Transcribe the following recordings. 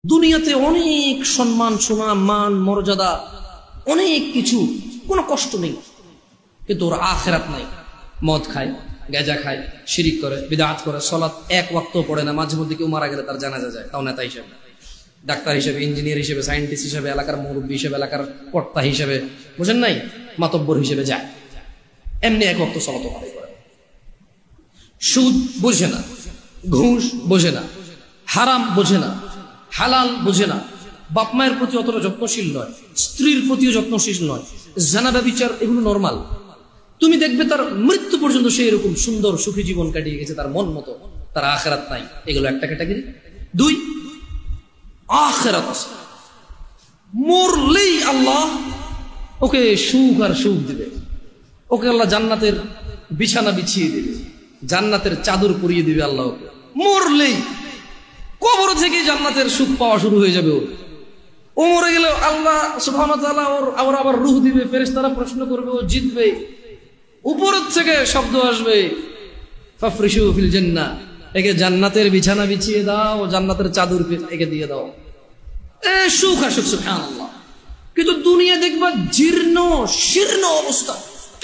দুনিয়াতে অনেক সম্মান, সুনাম, মান, মর্যাদা, অনেক কিছু, কোনো কষ্ট নেই, কিন্তু ওর আখিরাত নাই। মদ খায়, গাঁজা খায়, শিরিক করে, বিদআত করে, সালাত এক ওয়াক্ত পড়ে না। মাঝে মধ্যে কেউ মারা গেলে তার জানাজা যায়, তাও নেতা হিসেবে, ডাক্তার হিসেবে, ইঞ্জিনিয়ার হিসেবে, সায়েন্টিস্ট হিসেবে, এলাকার মুরব্বী হিসেবে, এলাকার কর্তা হিসেবে, বুঝেন নাই, মাতব্বর হিসেবে যায়। এমনি এক ওয়াক্ত সালাত আদায় করে। সুদ বোঝে না, ঘুষ বোঝে না, হারাম বোঝে না, হালাল বোঝে না, বাপ মায়ের প্রতি অতটা যত্নশীল নয়, স্ত্রীর প্রতিও যত্নশীল নয়, জানা ব্যভিচার এগুলো নরমাল। তুমি দেখবে তার মৃত্যু পর্যন্ত সে এরকম সুন্দর সুখী জীবন কাটিয়ে গেছে তার মন মতো, তার আখিরাত নাই। এগুলো একটা ক্যাটাগরি। দুই, আখিরাত আছে, মরলেই আল্লাহ ওকে সুখ আর সুখ দিবে, ওকে আল্লাহ জান্নাতের বিছানা বিছিয়ে দিবে, জান্নাতের চাদর পরিয়ে দিবে আল্লাহ ওকে। মরলেই কবর থেকে জান্নাতের সুখ পাওয়া শুরু হয়ে যাবে ওর। ও মরে গেলে আল্লাহ সুবহানাহু ওয়া তাআলা ওর আবার রূহ দিবে, ফেরেশতারা প্রশ্ন করবে, ও জিতবে। উপরের থেকে শব্দ আসবে, ফাফরিশু ফিল জান্নাহ, একে জান্নাতের বিছানা বিছিয়ে দাও, জান্নাতের চাদর একে দিয়ে দাও। এ সুখ আসুক, সুবহানাল্লাহ। কিন্তু দুনিয়া দেখবা জীর্ণ শীর্ণ অবস্থা,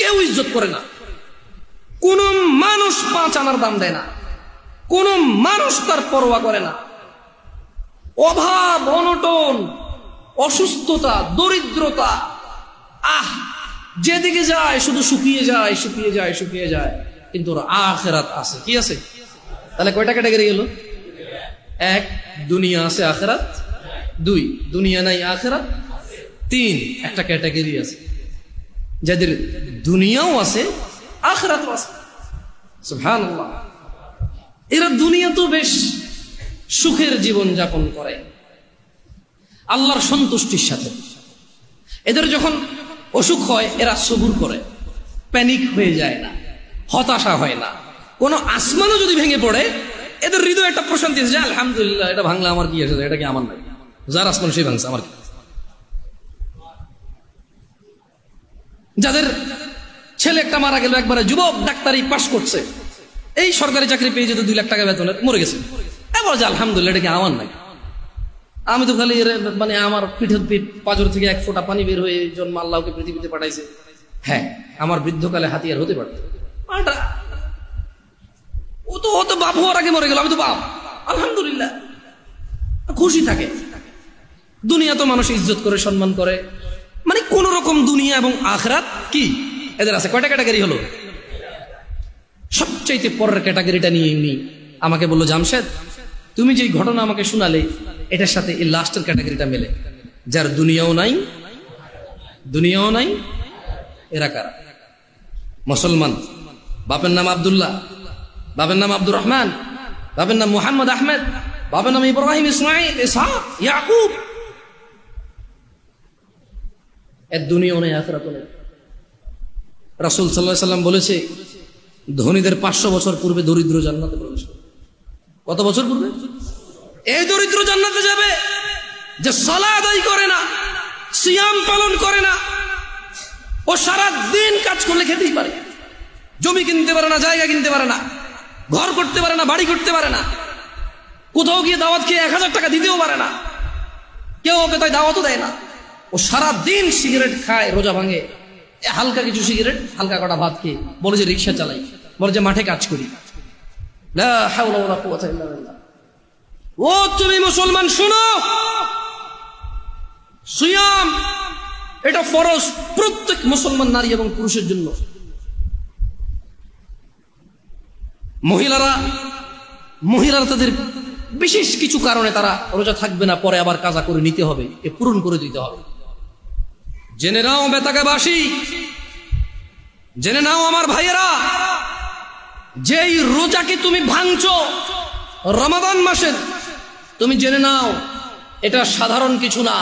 কেউ ইজ্জত করে না, কোন মানুষ 5 আনার দাম দেয় না, কোন মানুষ তার পরোয়া করে না। অভাব, অনটন, অসুস্থতা, দরিদ্রতা, যেদিকে যায় শুধু শুকিয়ে যায়, শুকিয়ে যায়, শুকিয়ে যায়। কিন্তু ওর আখিরাত আছে। কি আছে? তাহলে কয়টা ক্যাটাগরি গেল? 1, দুনিয়া আছে, আখিরাত। 2, দুনিয়া নাই, আখিরাত। 3, একটা ক্যাটাগরি আছে যাদের দুনিয়াও আছে, আখিরাতও আছে। সুবহানাল্লাহ। এরা দুনিয়া তো বেশ সুখের জীবন যাপন করে আল্লাহর সন্তুষ্টির সাথে। এদের যখন অসুখ হয় এরা সবুর করে, প্যানিক হয়ে যায় না, হতাশা হয় না। কোন আসমানও যদি ভেঙে পড়ে এদের হৃদয়ে একটা প্রশান্তি আছে, আলহামদুলিল্লাহ, এটা ভাঙলে আমার কি আছে, এটা কি আমার নাই, যার আসমান সেই ভাঙছে, আমার কি। যাদের ছেলে একটা মারা গেল, একবারে যুবক, ডাক্তারি পাশ করছে, এই সরকারি চাকরি পেয়ে যেত 2 লাখ টাকা বেতনের, মরে গেছে, এবার যে আলহামদুলিল্লাহ, এটা কি আমার নাই, আমি তো খালি মানে আমার পিঠের পাঁজর থেকে 1 ফোঁটা পানি বের হয়ে জন্ম আল্লাহকে পৃথিবীতে পাঠাইছে। হ্যাঁ, আমার বৃদ্ধকালে হাতিয়ার হতে পারত। ও তো বাপ হওয়ার আগে মরে গেল, আমি তো বাপ, আলহামদুলিল্লাহ, খুশি থাকে। দুনিয়া তো মানুষ ইজ্জত করে, সম্মান করে, মানে কোন রকম দুনিয়া এবং আখিরাত কি এদের আছে। কয়টা ক্যাটাগরি হলো? সবচাইতে পরের ক্যাটাগরিটা নিয়ে এমনি আমাকে বললো, জামশেদ, তুমি যে ঘটনা আমাকে শোনালে এটার সাথে এই লাস্টের ক্যাটাগরিটা মেলে, যার দুনিয়াও নাই, দুনিয়াও নাই। এরা কারা? মুসলমান, বাপের নাম আব্দুল্লাহ, বাপের নাম আব্দুর রহমান, বাপের নাম মুহাম্মদ আহমেদ, বাপের নাম ইব্রাহিম, ইসমাইল, ইসহাক, ইয়াকুব। এর দুনিয়াও নেই, আখিরাতও নেই। রাসূল সাল্লাল্লাহু আলাইহি ওয়াসাল্লাম বলেছে, ধনীদের 500 বছর পূর্বে দরিদ্র জান্নাতে প্রবেশ করে। কত বছর পূর্বে? এই দরিদ্র জান্নাতে যাবে যে সালাত আদায় করে না, সিয়াম পালন করে না, ও সারা দিন কাজ করলে খেতেই পারে, জমি কিনতে পারে না, জায়গা কিনতে পারে না, ঘর করতে পারে না, বাড়ি করতে পারে না, কোথাও গিয়ে দাওয়াত খেয়ে 1000 টাকা দিতেও পারে না, কেউ ওকে তাই দাওয়াতও দেয় না। ও সারা দিন সিগারেট খায়, রোজা ভাঙে, হালকা কিছু সিগারেট, হালকা কটা ভাত খেয়ে বলে যে রিক্সা চালাই, বলে যে মাঠে কাজ করি। লা হাওলা ওয়ালা কুওয়াতা ইল্লা বিল্লাহ। ও তুমি মুসলমান শোনো, সিয়াম এটা ফরজ প্রত্যেক মুসলমান নারী এবং পুরুষের জন্য। মহিলারা তাদের বিশেষ কিছু কারণে তারা রোজা থাকবে না, পরে আবার কাজা করে নিতে হবে, এ পূরণ করে দিতে হবে। জেনে নাও বেতাকাবাসী, জেনে নাও আমার ভাইয়েরা, যেই রোজাকে তুমি ভাঙছো রমাদান মাসের, তুমি জেনে নাও এটা সাধারণ কিছু না।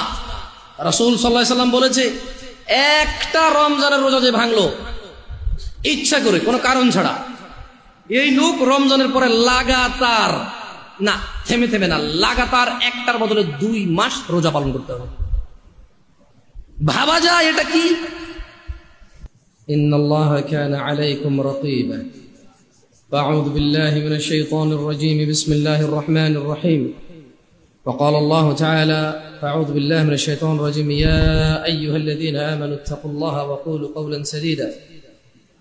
রাসূল সাল্লাল্লাহু আলাইহি সাল্লাম বলেছে, একটা রমজানের রোজা যে ভাঙলো ইচ্ছা করে, কোনো কারণ ছাড়া, এই লোক রমজানের পরে লাগাতার না, থেমে থেমে না, লাগাতার একটার বদলে 2 মাস রোজা পালন করতে হবে। ভাবা যায় এটা কি? ইন্নাল্লাহা কানা আলাইকুম রাকিবা। আউযু বিল্লাহি মিনাশ শাইতানির রাজীম। বিসমিল্লাহির রহমানির রহিম। وقال الله تعالى فأعوذ بالله من الشيطان الرجيم يا أيها الذين آمنوا اتقوا الله وقولوا قولا سديدا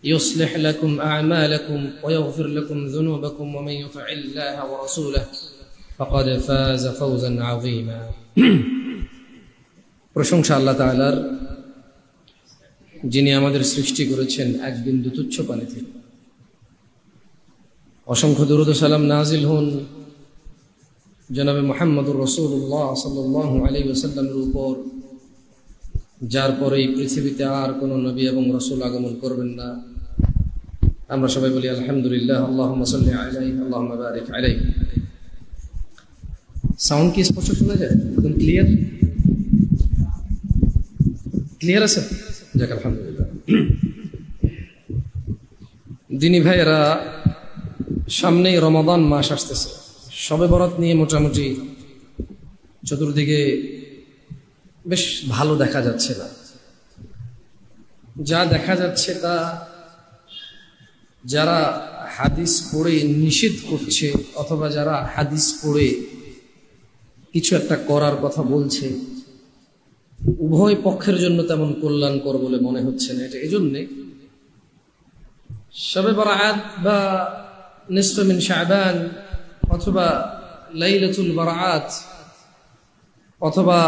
يصلح لكم أعمالكم ويغفر لكم ذنوبكم ومن يطع الله ورسوله فقد فاز فوزا عظيما প্রশংসা আল্লাহ তাআলার, যিনি আমাদের সৃষ্টি করেছেন এক বিন্দু তুচ্ছ পানি থেকে। অসংখ্য দরুদ ও সালাম নাজিল হন জনাবে মুহাম্মদুর রাসূলুল্লাহ সাল্লাল্লাহু আলাইহি ওয়াসাল্লামের উপর, যার পরে এই পৃথিবীতে আর কোনো নবী এবং রাসূল আগমন করবেন না। আমরা সবাই বলি আলহামদুলিল্লাহ, আল্লাহুম্মা সাল্লি আলাইহি আল্লাহুম্মা বারিক আলাইহি। সাউন্ড কি স্পষ্ট শোনা যায়? একদম ক্লিয়ার? ক্লিয়ার আছে? যাক আলহামদুলিল্লাহ। দিনী ভাইয়েরা, সামনেই রমাদান মাস আসতেছে। শবে বরাত নিয়ে মোটামুটি চতুর্দিকে বেশ ভালো দেখা যাচ্ছে না। যা দেখা যাচ্ছে তা যারা হাদিস পড়ে নিষেধ করছে অথবা যারা হাদিস পড়ে কিছু একটা করার কথা বলছে, উভয় পক্ষের জন্য তেমন কল্যাণকর বলে মনে হচ্ছে না। এটা এজন্যে শবে বরাত বা নিসফে মিন শাবান অথবা লাইলাতুল বারাত, অথবা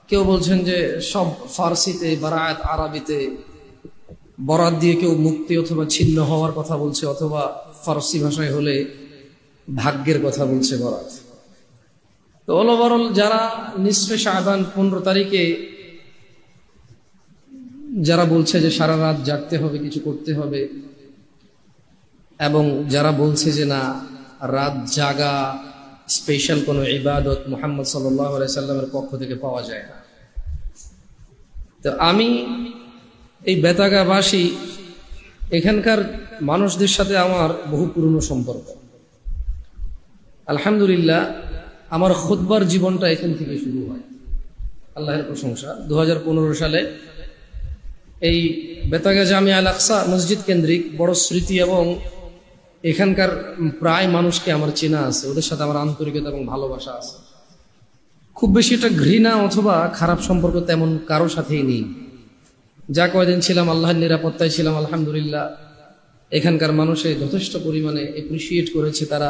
কেউ বলছেন যে সব ফার্সিতে, বারাত আরবিতে, বরাত দিয়ে কেউ মুক্তি অথবা ছিন্ন হওয়ার কথা বলছে, অথবা ফার্সি ভাষায় হলে ভাগ্যের কথা বলছে বরাত। তো ওভারঅল যারা নিসফে শাবান 15 তারিখে যারা বলছে যে সারা রাত জাগতে হবে, কিছু করতে হবে, এবং যারা বলছে যে না, রাত জাগা স্পেশাল কোনো ইবাদত মুহাম্মদ সাল্লাল্লাহু আলাইহি সাল্লামের পক্ষ থেকে পাওয়া যায় না। তো আমি এই বেতাগাবাসী, এখানকার মানুষদের সাথে আমার বহু পুরনো সম্পর্ক। আলহামদুলিল্লাহ, আমার খুতবার জীবনটা এখান থেকে শুরু হয়, আল্লাহর প্রশংসা। 2015 সালে এই বেতাগা জামিয়া আল আকসা মসজিদ কেন্দ্রিক বড় স্মৃতি, এবং এখানকার প্রায় মানুষকে আমার চেনা আছে, ওদের সাথে আমার আন্তরিকতা এবং ভালোবাসা আছে। খুব বেশি একটা ঘৃণা অথবা খারাপ সম্পর্ক তেমন কারোর সাথেই নেই। যা কয়দিন ছিলাম আল্লাহর নিরাপত্তায় ছিলাম, আলহামদুলিল্লাহ এখানকার মানুষে যথেষ্ট পরিমাণে এপ্রিসিয়েট করেছে, তারা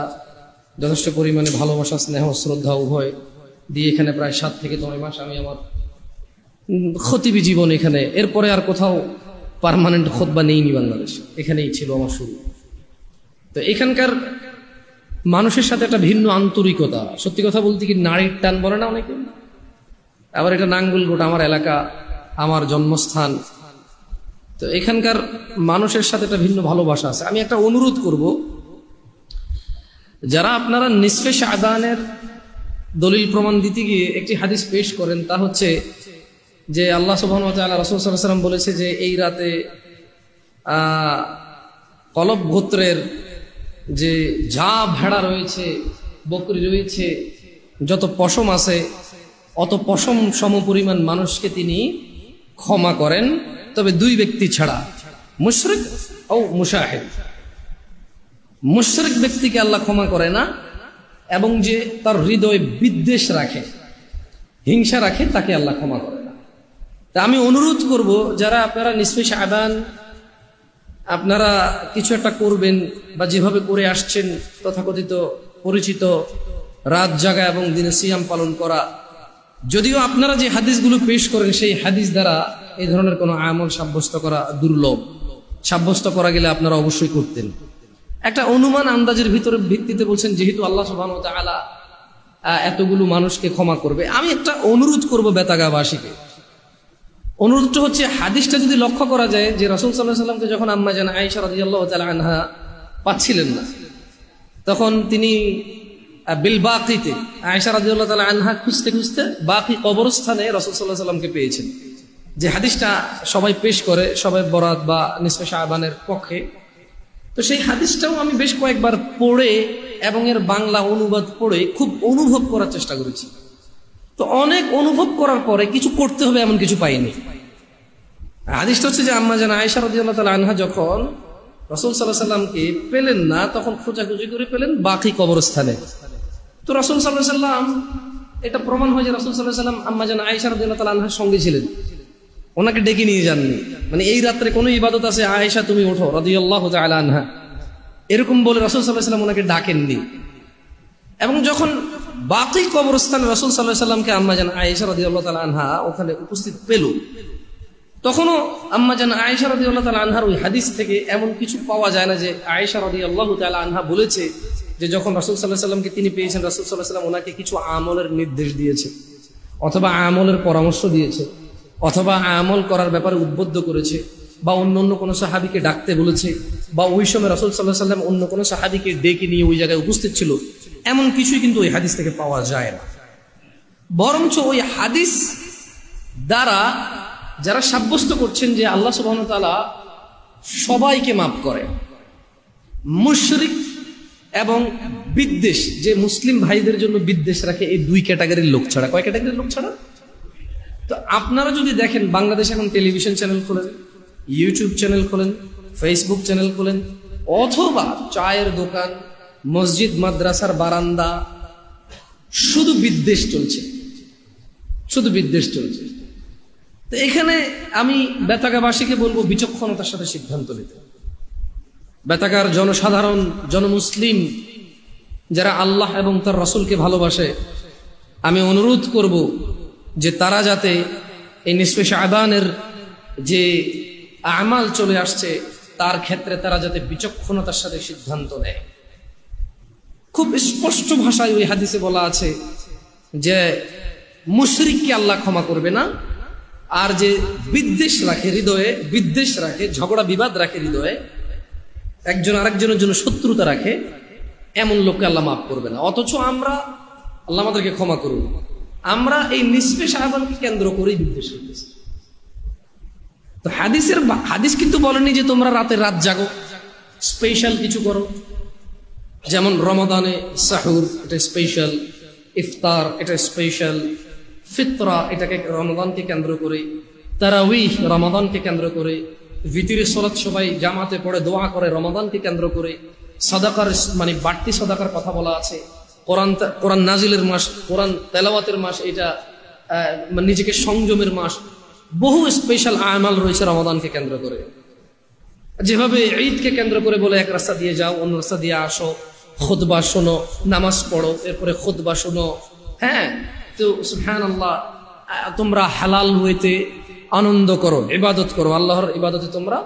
যথেষ্ট পরিমাণে ভালোবাসা, স্নেহ, শ্রদ্ধা উভয় দিয়ে এখানে প্রায় 7 থেকে 9 মাস আমি আমার খতিবি জীবন এখানে, এরপরে আর কোথাও পার্মানেন্ট খুতবা নেইনি বাংলাদেশে, এখানেই ছিল আমার শুরু। তো এখানকার মানুষের সাথে একটা ভিন্ন আন্তরিকতা, সত্যি কথা বলতে কি নারীর টান বলে না অনেকে, আবার এটা নাঙ্গলকোট আমার এলাকা, আমার জন্মস্থান। তো এখানকার মানুষের সাথে একটা ভিন্ন ভালোবাসা আছে। আমি একটা অনুরোধ করব, যারা আপনারা নিসফে শাবানের দলিল প্রমাণ দিতে গিয়ে একটি হাদিস পেশ করেন, তা হচ্ছে যে আল্লাহ সুবহানাহু ওয়া তাআলা, রাসূল সাল্লাল্লাহু আলাইহি ওয়াসাল্লাম বলেছে যে এই রাতে কলব গোত্রের যে যা ভেড়া রয়েছে, বকরি রয়েছে, যত পশম আছে, অত পশম সমপরিমাণ মানুষকে তিনি ক্ষমা করেন, তবে 2 ব্যক্তি ছাড়া, মুশরিক ও মুশাহিদ। মুশরিক ব্যক্তিকে আল্লাহ ক্ষমা করে না, এবং যে তার হৃদয়ে বিদ্বেষ রাখে, হিংসা রাখে, তাকে আল্লাহ ক্ষমা করে না। তা আমি অনুরোধ করব, যারা আপনারা নিসফে শাবান আপনারা কিছু একটা করবেন, বা যেভাবে করে আসছেন তথাকথিত পরিচিত রাত জাগা এবং দিনে সিয়াম পালন করা, যদিও আপনারা যে হাদিসগুলো পেশ করেন সেই হাদিস দ্বারা এই ধরনের কোনো আমল সাব্যস্ত করা দুর্লভ, সাব্যস্ত করা গেলে আপনারা অবশ্যই করতেন। একটা অনুমান আন্দাজের ভিত্তিতে বলছেন, যেহেতু আল্লাহ সুবহানাহু ওয়া তাআলা এতগুলো মানুষকে ক্ষমা করবে, আমি একটা অনুরোধ করব বেতাগাবাসীকে। অনুরোধটা হচ্ছে, হাদিসটা যদি লক্ষ্য করা যায় যে রাসূল সাল্লাল্লাহু আলাইহি ওয়াসাল্লামকে যখন আম্মা জান আয়েশা রাদিয়াল্লাহু তাআলা আনহা পাচ্ছিলেন না, তখন তিনি বিল বাকিতে আয়েশা রাদিয়াল্লাহু তাআলা আনহা খুঁজতে খুঁজতে বাকি কবরস্থানে রাসূল সাল্লাল্লাহু আলাইহি ওয়াসাল্লামকে পেয়েছেন। যে হাদিসটা সবাই পেশ করে সবে বরাত বা নিসফে শাবানের পক্ষে, তো সেই হাদিসটাও আমি বেশ কয়েকবার পড়ে এবং এর বাংলা অনুবাদ পড়ে খুব অনুভব করার চেষ্টা করেছি। তো অনেক অনুভব করার পরে কিছু করতে হবে এমন কিছু পাইনি। হাদিসটা হচ্ছে যে আম্মা জান আয়েশা রাদিয়াল্লাহু তাআলা আনহা যখন রাসূল সাল্লাল্লাহু আলাইহি ওয়াসাল্লামকে পেলেন না, তখন খোঁজাখুঁজি করে পেলেন বাকি কবরস্থানে। তো রাসূল সাল্লাল্লাহু আলাইহি ওয়াসাল্লাম, এটা প্রমাণ হয় যে রাসূল সাল্লাল্লাহু আলাইহি ওয়াসাল্লাম আম্মা জান আয়েশা রাদিয়াল্লাহু তাআলা আনহার সঙ্গে ছিলেন, ওনাকে ডেকে নিয়ে যাননি। মানে এই রাত্রে কোনো ইবাদত আছে, আয়েশা তুমি ওঠো রাদিয়াল্লাহু তাআলা আনহা, এরকম বলে রাসূল সাল্লাল্লাহু আলাইহি ওয়াসাল্লাম ওনাকে ডাকেননি। এবং যখন বাকি কবরস্থানে রাসূল সাল্লাল্লাহু আলাইহি ওয়াসাল্লামকে আম্মা জান আয়েশা রাদিয়াল্লাহু তাআলা আনহা ওখানে উপস্থিত পেল, তখনও আম্মা জান আয়েশা রাদিয়াল্লাহু তাআলা আনহার ওই হাদিস থেকে এমন কিছু পাওয়া যায় না যে আয়েশা রাদিয়াল্লাহু তাআলা আনহা বলেছে যে যখন রাসূল সাল্লাল্লাহু আলাইহি ওয়াসাল্লামকে তিনি পেয়েছেন, রাসূল সাল্লাল্লাহু আলাইহি ওয়াসাল্লাম ওনাকে কিছু আমলের নির্দেশ দিয়েছে, অথবা আমলের পরামর্শ দিয়েছে, অথবা আমল করার ব্যাপারে উদ্বুদ্ধ করেছে, বা অন্য অন্য কোনো সাহাবীকে ডাকতে বলেছে, বা ওই সময় রাসূল সাল্লাল্লাহু আলাইহি ওয়াসাল্লাম অন্য কোনো সাহাবীকে ডেকে নিয়ে ওই জায়গায় উপস্থিত ছিল, এমন কিছুই কিন্তু ওই হাদিস থেকে পাওয়া যায় না। বরঞ্চ ওই হাদিস দ্বারা যারা সাব্যস্ত করছেন যে আল্লাহ সুবহানাহু ওয়া তাআলা সবাইকে মাফ করে, মুশরিক এবং বিদ্বেষ, যে মুসলিম ভাইদের জন্য বিদ্বেষ রাখে, এই দুই ক্যাটাগরির লোক ছাড়া, কয় ক্যাটাগরির লোক ছাড়া? তো আপনারা যদি দেখেন, বাংলাদেশে এখন টেলিভিশন চ্যানেল খোলেন, ইউটিউব চ্যানেল খোলেন, ফেসবুক চ্যানেল খোলেন, অথবা চায়ের দোকান, মসজিদ মাদ্রাসার বারান্দা, শুধু বিদ্বেষ চলছে, শুধু বিদ্বেষ চলছে। তো এখানে আমি বেতাগাবাসীকে বলবো বিচক্ষণতার সাথে সিদ্ধান্ত নিতে। বেতাগার জনসাধারণ, জনমুসলিম যারা আল্লাহ এবং তার রাসূলকে ভালোবাসে, আমি অনুরোধ করব যে তারা যাতে এই নিসফে শাবানের যে আমাল চলে আসছে তার ক্ষেত্রে তারা যাতে বিচক্ষণতার সাথে সিদ্ধান্ত নেয়। খুব স্পষ্ট ভাষায় ওই হাদিসে বলা আছে যে মুশরিককে আল্লাহ ক্ষমা করবে না, আর যে বিদ্বেষ রাখে হৃদয়ে, বিদ্বেষ রাখে, ঝগড়া বিবাদ রাখে হৃদয়ে, একজন আরেকজনের জন্য শত্রুতা রাখে, এমন লোককে আল্লাহ মাফ করবে না। অথচ আমরা, আল্লাহ আমাদেরকে ক্ষমা করুন, আমরা এই নিসফে শাবানকে কেন্দ্র করেই বিদ্বেষ করতেছি। তো হাদিস কিন্তু বলেনি যে তোমরা রাত জাগো, স্পেশাল কিছু করো, যেমন রমাদানে সাহুর, এটা স্পেশাল, ইফতার এটা স্পেশাল, ফিতরা এটাকে রমাদানকে কেন্দ্র করে, তারাউইহ রমাদানকে কেন্দ্র করে, ভিতরের সালাত সবাই জামাতে পড়ে দোয়া করে রমাদানকে কেন্দ্র করে, সাদাকার মানে বাড়তি সাদাকার কথা বলা আছে, কোরআন নাজিলের মাস, কোরআন তেলাওয়াতের মাস, এটা নিজেকে সংযমের মাস, বহু স্পেশাল আমাল রয়েছে রমাদানকে কেন্দ্র করে। যেভাবে ঈদকে কেন্দ্র করে বলে এক রাস্তা দিয়ে যাও, অন্য রাস্তা দিয়ে আসো, খুতবা শোনো, নামাজ পড়ো, এরপরে খুতবা শোনো, হ্যাঁ, তো সুবহানাল্লাহ, তোমরা হালাল ওয়েতে আনন্দ করো, ইবাদত করো, আল্লাহর ইবাদতে তোমরা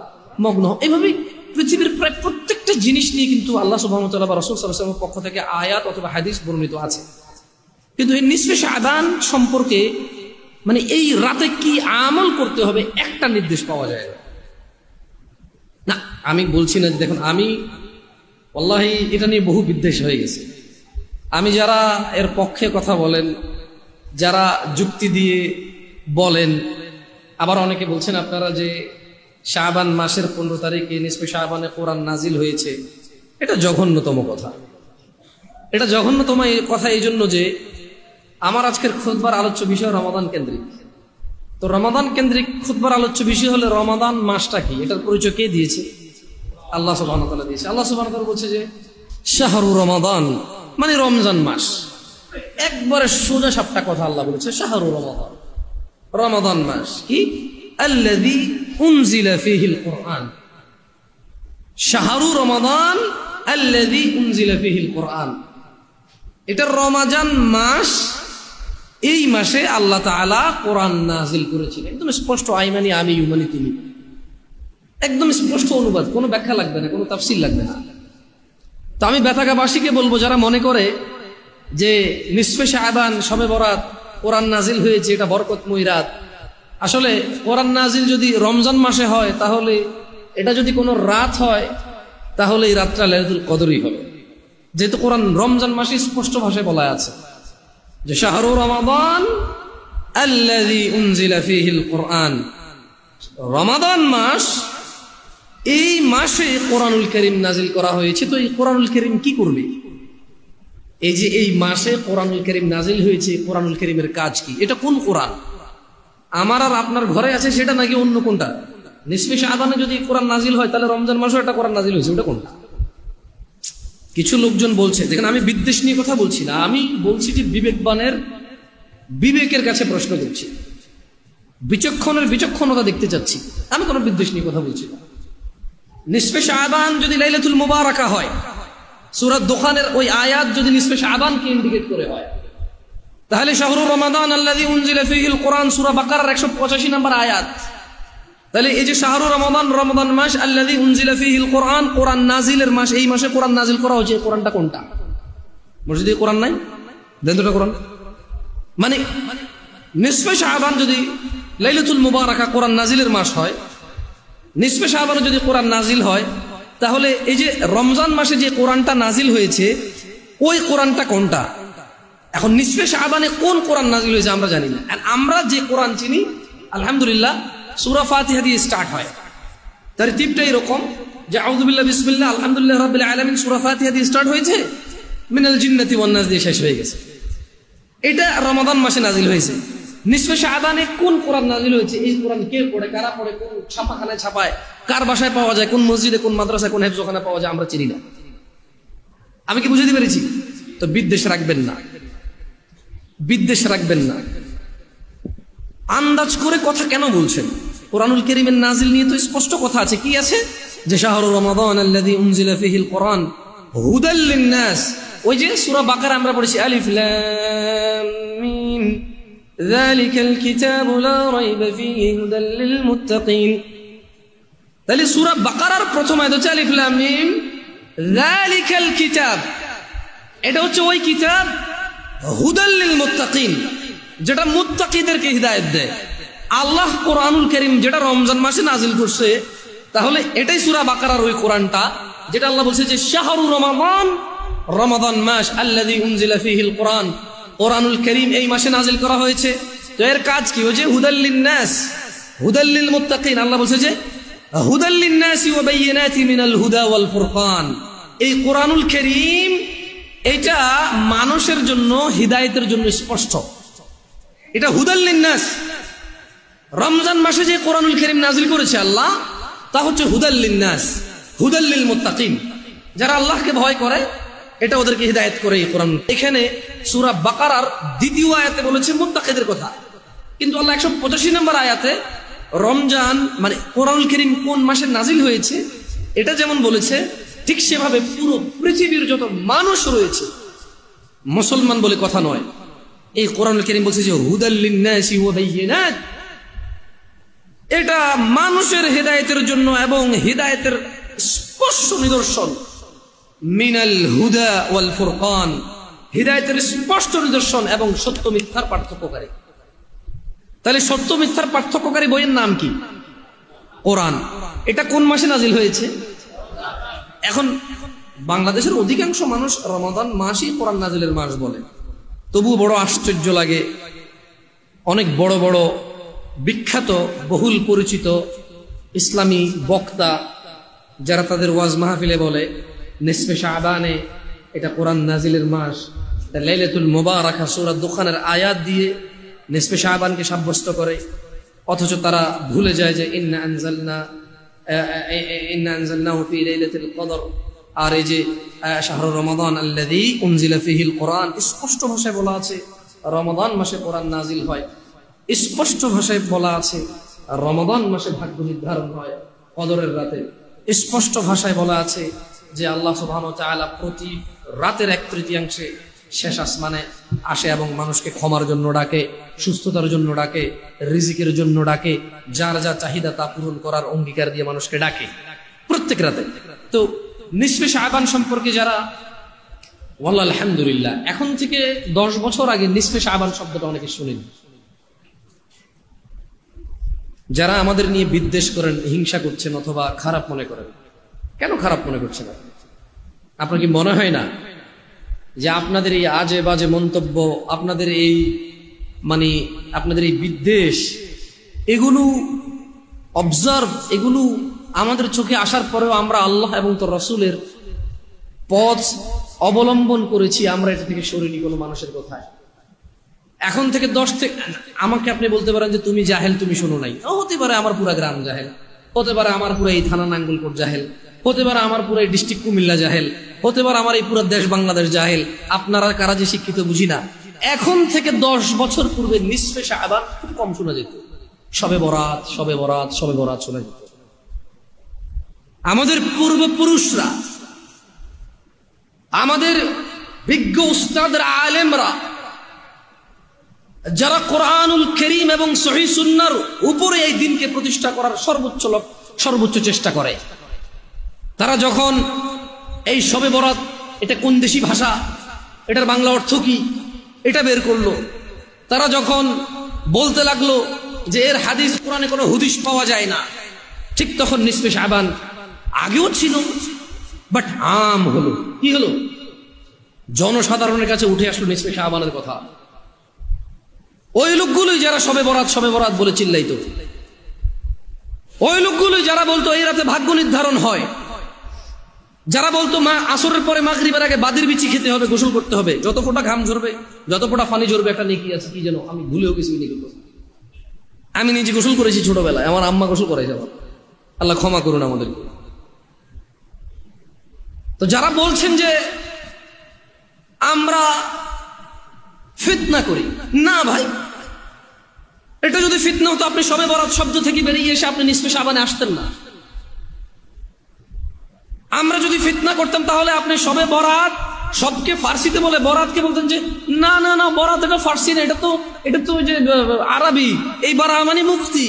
মগ্ন হও। এইভাবেই পৃথিবীর প্রায় প্রত্যেকটা জিনিস নিয়ে কিন্তু আল্লাহ সুবহানাহু ওয়া তাআলা বা রাসূল সাল্লাল্লাহু আলাইহি ওয়াসাল্লামের পক্ষ থেকে আয়াত অথবা হাদিস বর্ণিত আছে। কিন্তু এই নিসফে শাবান সম্পর্কে, মানে এই রাতে কি আমল করতে হবে, একটা নির্দেশ পাওয়া যায় না। আমি বলছি না যে দেখুন, আমি ওয়াল্লাহি এটা নিয়ে বহু বিদ্বেষ হয়ে গেছে। আমি যারা এর পক্ষে কথা বলেন, যারা যুক্তি দিয়ে বলেন, আবার অনেকে বলছেন আপনারা যে শাবান মাসের 15 তারিখে নিসফে শাবানে কোরআন নাজিল হয়েছে, এটা জঘন্যতম কথা। এটা জঘন্যতম কথা এই জন্য যে আমার আজকের খুতবার আলোচ্য বিষয় রমাদান কেন্দ্রিক। তো রমাদান কেন্দ্রিক খুতবার আলোচ্য বিষয় হলে রমাদান মাসটা কি, এটার পরিচয় কে দিয়েছে? আল্লাহ সুবহানাহু ওয়া তাআলা দিয়েছে। আল্লাহ সুবহানাহু ওয়া তাআলা বলছে যে শাহরু রমাদান, মানে রমজান মাস। একবারে সোজা সাপটা কথা আল্লাহ বলেছে, শাহরু রমাদান, রমাদান মাস কি, আল্লাযী উনজিলা ফীহিল কুরআন, শাহরু রমাদান আল্লাযী উনজিলা ফীহিল কুরআন। এটা রমাজান মাস, এই মাসে আল্লাহ তাআলা কোরআন নাজিল করেছিলেন। একদম স্পষ্ট, আইমানি আমি, ইউমানি তুমি, একদম স্পষ্ট অনুবাদ, কোনো ব্যাখ্যা লাগবে না, কোনো তাফসীর লাগবে না। তো আমি বেতাগাবাসীকে বলবো, যারা মনে করে যে নিসফে শাবান, শবে বরাত কোরআন নাজিল হয়েছে, এটা বরকতময় রাত, আসলে কোরআন নাজিল যদি রমজান মাসে হয়, তাহলে এটা যদি কোনো রাত হয়, তাহলে এই রাতটা লাইলাতুল কদরই হবে, যেহেতু কোরআন রমজান মাসে স্পষ্ট ভাষায় বলা আছে যে শাহরু রমাদান আল্লাযী উনজিলা ফীহিল কুরআন, রমাদান মাস, এই মাসে কোরআনুল কারীম নাজিল করা হয়েছে। তো এই কোরআনুল কারীম কি করবে? এই যে এই মাসে কোরআনুল কারীম নাজিল হয়েছে, কোরআনুল কারীমের কাজ কি? এটা কোন কোরআন? আমার আর আপনার ঘরে আছে সেটা, নাকি অন্য কোনটা? নিসফে শাবানে যদি কোরআন নাজিল হয়, তাহলে রমজান মাসেও একটা কোরআন নাজিল হয়েছে, ওটা কোনটা? কিছু লোকজন বলছে, দেখেন আমি বিদ্বেষ নিয়ে কথা বলছি না, আমি বলছি যে বিবেকবানের বিবেকের কাছে প্রশ্ন করছি, বিচক্ষণের বিচক্ষণতা দেখতে চাচ্ছি, আমি কোনো বিদ্বেষ নিয়ে কথা বলছি না। নিসফে শাবান যদি লাইলাতুল মুবারাকা হয়, সূরা দোকানের ওই আয়াত যদি নিসফে শাবানকে ইন্ডিকেট করে হয়, তাহলে শাহরুর রমাদান আল্লাযী উনজিলা ফীহিল কোরআন সূরা বাকারার 185 নম্বর আয়াত। তাহলে এই যে শাহরুর রমাদান, রমাদান মাস, আল্লাযী উনজিলা ফীহিল কোরআন, কোরআন নাজিলের মাস, এই মাসে কোরআন নাজিল করা হয়েছে, কোরআনটা কোনটা? মসজিদে কোরআন নাই, দেন দুটো কোরআন। মানে নিসফে শাবান যদি লাইলাতুল মুবারাকা কোরআন নাজিলের মাস হয়, নিসফে শাবানে যদি কোরআন নাজিল হয়, তাহলে এই যে রমজান মাসে যে কোরআনটা নাজিল হয়েছে ওই কোরআনটা কোনটা? এখন নিসফে শাবানে কোন কোরআন নাজিল হয়েছে আমরা জানি না। আর আমরা যে কোরআন চিনি আলহামদুলিল্লাহ সূরা ফাতিহা দিয়ে স্টার্ট হয়। তারতিবটা এরকম যে আউযু বিল্লাহি বিসমিল্লাহ আলহামদুলিল্লাহ রাব্বিল আলামিন সূরা ফাতিহা দিয়ে স্টার্ট হয়েছে, মিনাল জিন্নাতি ওয়ান নাস দিয়ে শেষ হয়ে গেছে। এটা রমাদান মাসে নাজিল হয়েছে। নিসফে শাবানে কোন কোরআন নাজিল হয়েছে, এই কোরআন কে পড়ে, কারা পড়ে, কোন ছাপাখানায় ছাপায়, কার বাসায় পাওয়া যায়, কোন মসজিদে, কোন মাদ্রাসায়, কোন হেফজখানায় পাওয়া যায় আমরা চিনি না। আমি কি বুঝাতে পেরেছি? তো বিদ্বেষ রাখবেন না, বিদ্বেষ রাখবেন না। আন্দাজ করে কথা কেন বলছেন? কোরআনুল কারীমের নাজিল নিয়ে তো স্পষ্ট কথা আছে। কি আছে? যে শাহরু রমাদান আল্লাযী উনজিলা ফীহিল কোরআন হুদাল লিন-নাস। ওই যে সূরা বাকারা আমরা পড়েছি আলিফ লাম মিম যালিকাল কিতাবু লা রাইবা ফীহি হুদাল লিল মুত্তাকিন। তাহলে সূরা বাকারার প্রথম আয়াত হচ্ছে আলিফ লাম মিম যালিকাল কিতাব, এটা হচ্ছে ওই কিতাব হুদাল লিল মুত্তাকিন, যেটা মুত্তাকিদেরকে হিদায়াত দেয়। আল্লাহ কোরআনুল কারীম যেটা রমজান মাসে নাজিল করছে, তাহলে এটাই সূরা বাকারার ওই কোরআনটা যেটা আল্লাহ বলছে যে শাহরু রমাদান, রমাদান মাস আল্লাযী উনজিলা ফীহিল কোরআন, কোরআনুল কারীম এই মাসে নাজিল করা হয়েছে। তো এর কাজ কি? হচ্ছে হুদাল লিন-নাস, হুদাল লিল মুত্তাকিন। আল্লাহ বলছে যে হুদাল লিন-নাসি ওয়া বায়িনাতি মিনাল হুদা ওয়াল ফুরকান। এই কোরআনুল কারীম এটা মানুষের জন্য হিদায়াতের জন্য স্পষ্ট, এটা হুদাল লিন-নাস। রমজান মাসে যে কোরআনুল কারীম নাজিল করেছে আল্লাহ, তা হচ্ছে হুদাল লিন-নাস, হুদাল লিল মুত্তাকিন। যারা আল্লাহকে ভয় করে এটা ওদেরকে হিদায়াত করে এই কোরআন। এখানে সূরা বাকারার দ্বিতীয় আয়াতে বলেছে মুত্তাকিদের কথা, কিন্তু আল্লাহ 185 নম্বর আয়াতে রমজান মানে কোরআনুল কারীম কোন মাসে নাজিল হয়েছে এটা যেমন বলেছে, ঠিক সেভাবে পুরো পৃথিবীর যত মানুষ রয়েছে, মুসলমান বলে কথা নয়, এই কোরআনুল কারীম বলছে যে হুদাল লিন-নাসি ওয়া বায়িনাত, এটা মানুষের হিদায়াতের জন্য এবং হিদায়াতের স্পষ্ট নিদর্শন। মিনাল হুদা ওয়াল ফুরকান, হিদায়াতের স্পষ্ট নিদর্শন এবং সত্য মিথ্যার পার্থক্যকারী। তাহলে সত্য মিথ্যার পার্থক্যকারী বইয়ের নাম কি? কোরআন। এটা কোন মাসে নাজিল হয়েছে? এখন বাংলাদেশের অধিকাংশ মানুষ রমাদান মাসই কোরআন নাজিলের মাস বলে, তবু বড় আশ্চর্য লাগে। অনেক বড় বড় বিখ্যাত বহুল পরিচিত ইসলামী বক্তা যারা তাদের ওয়াজ মাহফিলে বলে নিসফে শাবানে এটা কোরআন নাজিলের মাস, এটা লাইলাতুল মুবারাকা সূরা দুখানের আয়াত দিয়ে নিসফে শাবানকে সাব্যস্ত করে, অথচ তারা ভুলে যায় যে ইন্না আনজালনাহু ফি লাইলাতিল কদর। আর এই যে শাহরু রমাদান আল্লাযী উনজিলা ফীহিল কোরআন, স্পষ্ট ভাষায় বলা আছে রমাদান মাসে কোরআন নাজিল হয়, স্পষ্ট ভাষায় বলা আছে রমাদান মাসে ভাগ্য নির্ধারণ হয় কদরের রাতে, স্পষ্ট ভাষায় বলা আছে যে আল্লাহ সুবহানাহু ওয়া তাআলা প্রতি রাতের 1/3 শেষ আসমানে আসে এবং মানুষকে ক্ষমার জন্য ডাকে, সুস্থতার জন্য ডাকে, রিজিকের জন্য ডাকে, যার যা চাহিদা তা পূরণ করার অঙ্গীকার দিয়ে মানুষকে ডাকে প্রত্যেক রাতে। তো নিসফে শাবান সম্পর্কে যারা ওয়াল্লাহ আলহামদুলিল্লাহ এখন থেকে 10 বছর আগে নিসফে শাবান শব্দটা অনেকে শুনেনি, যারা আমাদের নিয়ে বিদ্বেষ করেন, হিংসা করছেন অথবা খারাপ মনে করেন। কেন খারাপ মনে করছেন? আপনার কি মনে হয় না যে আপনাদের এই আজে বাজে মন্তব্য, আপনাদের এই আপনাদের এই বিদ্বেষ, এগুলো অবজার্ভ, এগুলো আমাদের চোখে আসার পরেও আমরা আল্লাহ এবং তার রাসূলের পথ অবলম্বন করেছি, আমরা এটা থেকে সরিনি কোনো মানুষের কথায়। এখন থেকে 10 থেকে আমাকে আপনি বলতে পারেন যে তুমি জাহেল, তুমি শোনো নাই, হতে পারে আমার পুরা গ্রাম জাহেল, হতে পারে আমার পুরো এই থানা নাঙ্গলকোট জাহেল, হতে পারে আমার পুরো ডিস্ট্রিক্ট কুমিল্লা জাহেল, হতে পারে আমার এই পুরো দেশ বাংলাদেশ জাহেল, আপনারা কারা যে শিক্ষিত বুঝি না। এখন থেকে 10 বছর পূর্বে নিসফে শাবান খুব কম শোনা যেত, শবে বরাত শবে বরাত শবে বরাত শোনা যেত। আমাদের পূর্বপুরুষরা, আমাদের বিজ্ঞ উস্তাদরা, আলেমরা, যারা কোরআনুল কারীম এবং সহিহ সুন্নাহর উপরে এই দিনকে প্রতিষ্ঠা করার সর্বোচ্চ চেষ্টা করে, তারা যখন এই শবে বরাত, এটা কোন দেশি ভাষা, এটার বাংলা অর্থ কি, এটা বের করলো, তারা যখন বলতে লাগলো যে এর হাদিস কোরআনে কোনো হুদিস পাওয়া যায় না, ঠিক তখন নিসফে শাবান আগেও ছিল, বাট আম হলো। কি হলো? জনসাধারণের কাছে উঠে আসলো নিসফে শাবানের কথা। ওই লোকগুলোই যারা শবে বরাত বলে চিল্লাইতো, ওই লোকগুলোই যারা বলতো এই রাতে ভাগ্য নির্ধারণ হয়, যারা বলতো আসরের পরে মাগরিবের আগে বাদির বিচি খেতে হবে, গোসল করতে হবে, যত ফোঁটা ঘাম ঝরবে, যত ফোঁটা পানি ঝরবে একটা নেকি আছে, কি যেন আমি ভুলেও গেছি। আমি নিজে গোসল করেছি ছোটবেলায়, আমার আম্মা গোসল করাইছে আমার, আল্লাহ ক্ষমা করুন আমাদেরকে। তো যারা বলছেন যে আমরা ফিতনা করি, না ভাই, এটা যদি ফিতনা হতো আপনি শবে বরাত শব্দ থেকে বেরিয়ে এসে আপনি নিসফে শাবানে আসতেন না। আমরা যদি ফিতনা করতাম তাহলে আপনি শবে বরাত সবকে ফার্সিতে বলে বরাতকে বলতেন যে না না না, বরাত এটা ফার্সি না, এটা তো যে আরবি, এই বারা মানে মুফতি।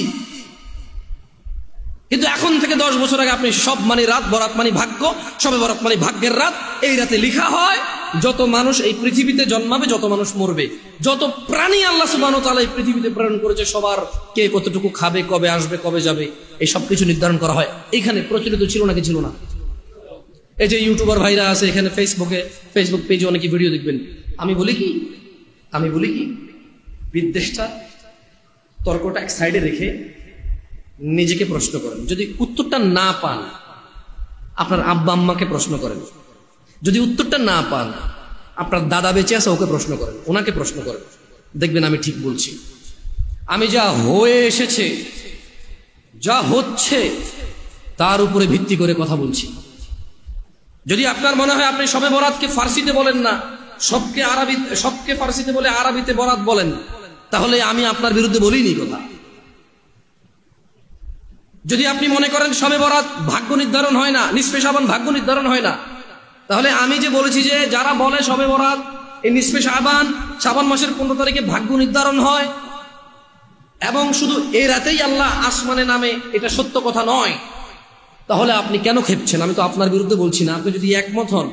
কিন্তু এখন থেকে 10 বছর আগে আপনি সব মানে রাত, বরাত মানে ভাগ্য, শবে বরাত মানে ভাগ্যের রাত। এই রাতে লেখা হয় যত মানুষ এই পৃথিবীতে জন্মাবে, যত মানুষ মরবে, যত প্রাণী আল্লাহ সুবহানাহু ওয়া তাআলা এই পৃথিবীতে প্রেরণ করেছে, সবার কে কতটুকু খাবে, কবে আসবে, কবে যাবে, এই সব কিছু নির্ধারণ করা হয়। এখানে প্রচলিত ছিল নাকি ছিল না? এই যে ইউটিউবার ভাইরা আছে এখানে, ফেসবুক পেজে অনেকে ভিডিও দেখবেন। আমি বলি কি বিদ্বেষটা, তর্কটা এক সাইডে রেখে নিজেকে প্রশ্ন করেন। যদি উত্তরটা না পান, আপনার আব্বা আম্মাকে প্রশ্ন করেন। যদি উত্তরটা না পান, আপনার দাদা বেঁচে আছে, ওকে প্রশ্ন করেন, ওনাকে প্রশ্ন করেন, দেখবেন আমি ঠিক বলছি। আমি যা হয়ে এসেছে, যা হচ্ছে, তার উপরে ভিত্তি করে কথা বলছি। যদি আপনার মনে হয় আপনি শবে বরাতকে ফার্সিতে বলেন না, সবকে ফার্সিতে বলে আরবিতে বরাত বলেন, তাহলে আমি আপনার বিরুদ্ধে বলিনি কথা। যদি আপনি মনে করেন শবে বরাত ভাগ্য নির্ধারণ হয় না, নিসফে শাবান ভাগ্য নির্ধারণ হয় না, তাহলে আমি যে বলেছি যে যারা বলে শবে বরাত এই নিসফে শাবান মাসের 15 তারিখে ভাগ্য নির্ধারণ হয় এবং শুধু এই রাতেই আল্লাহ আসমানে নামে, এটা সত্য কথা নয়, তাহলে আপনি কেন খেপছেন? আমি তো আপনার বিরুদ্ধে বলছি না। আপনি যদি একমত হন,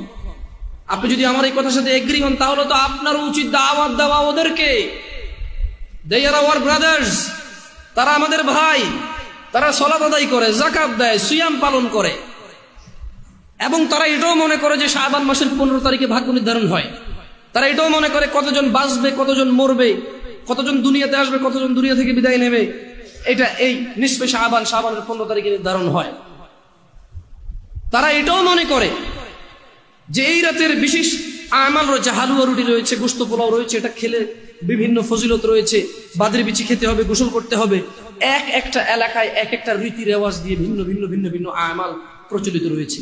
আপনি যদি আমার এই কথার সাথে এগ্রি হন, তাহলে তো আপনার উচিত দাওয়াত দেওয়া ওদেরকে। They are our brothers, তারা আমাদের ভাই, তারা সালাত আদায় করে, যাকাত দেয়, সিয়াম পালন করে, এবং তারা এটাও মনে করে যে শাবান মাসের 15 তারিখে ভাগ্য নির্ধারণ হয়। তারা এটাও মনে করে কতজন বাঁচবে, কতজন মরবে, কতজন দুনিয়াতে আসবে, কতজন দুনিয়া থেকে বিদায় নেবে, এটা এই নিসফে শাবানের 15 তারিখে নির্ধারণ হয়। তারা এটাও মনে করে যে এই রাতের বিশেষ আমাল রয়েছে, হালুয়া রুটি রয়েছে, গোশত পোলাও রয়েছে, এটা খেলে বিভিন্ন ফজিলত রয়েছে, বাদের বিচি খেতে হবে, গোসল করতে হবে। একটা এলাকায় একটা রীতি রেওয়াজ দিয়ে ভিন্ন ভিন্ন আমাল প্রচলিত রয়েছে।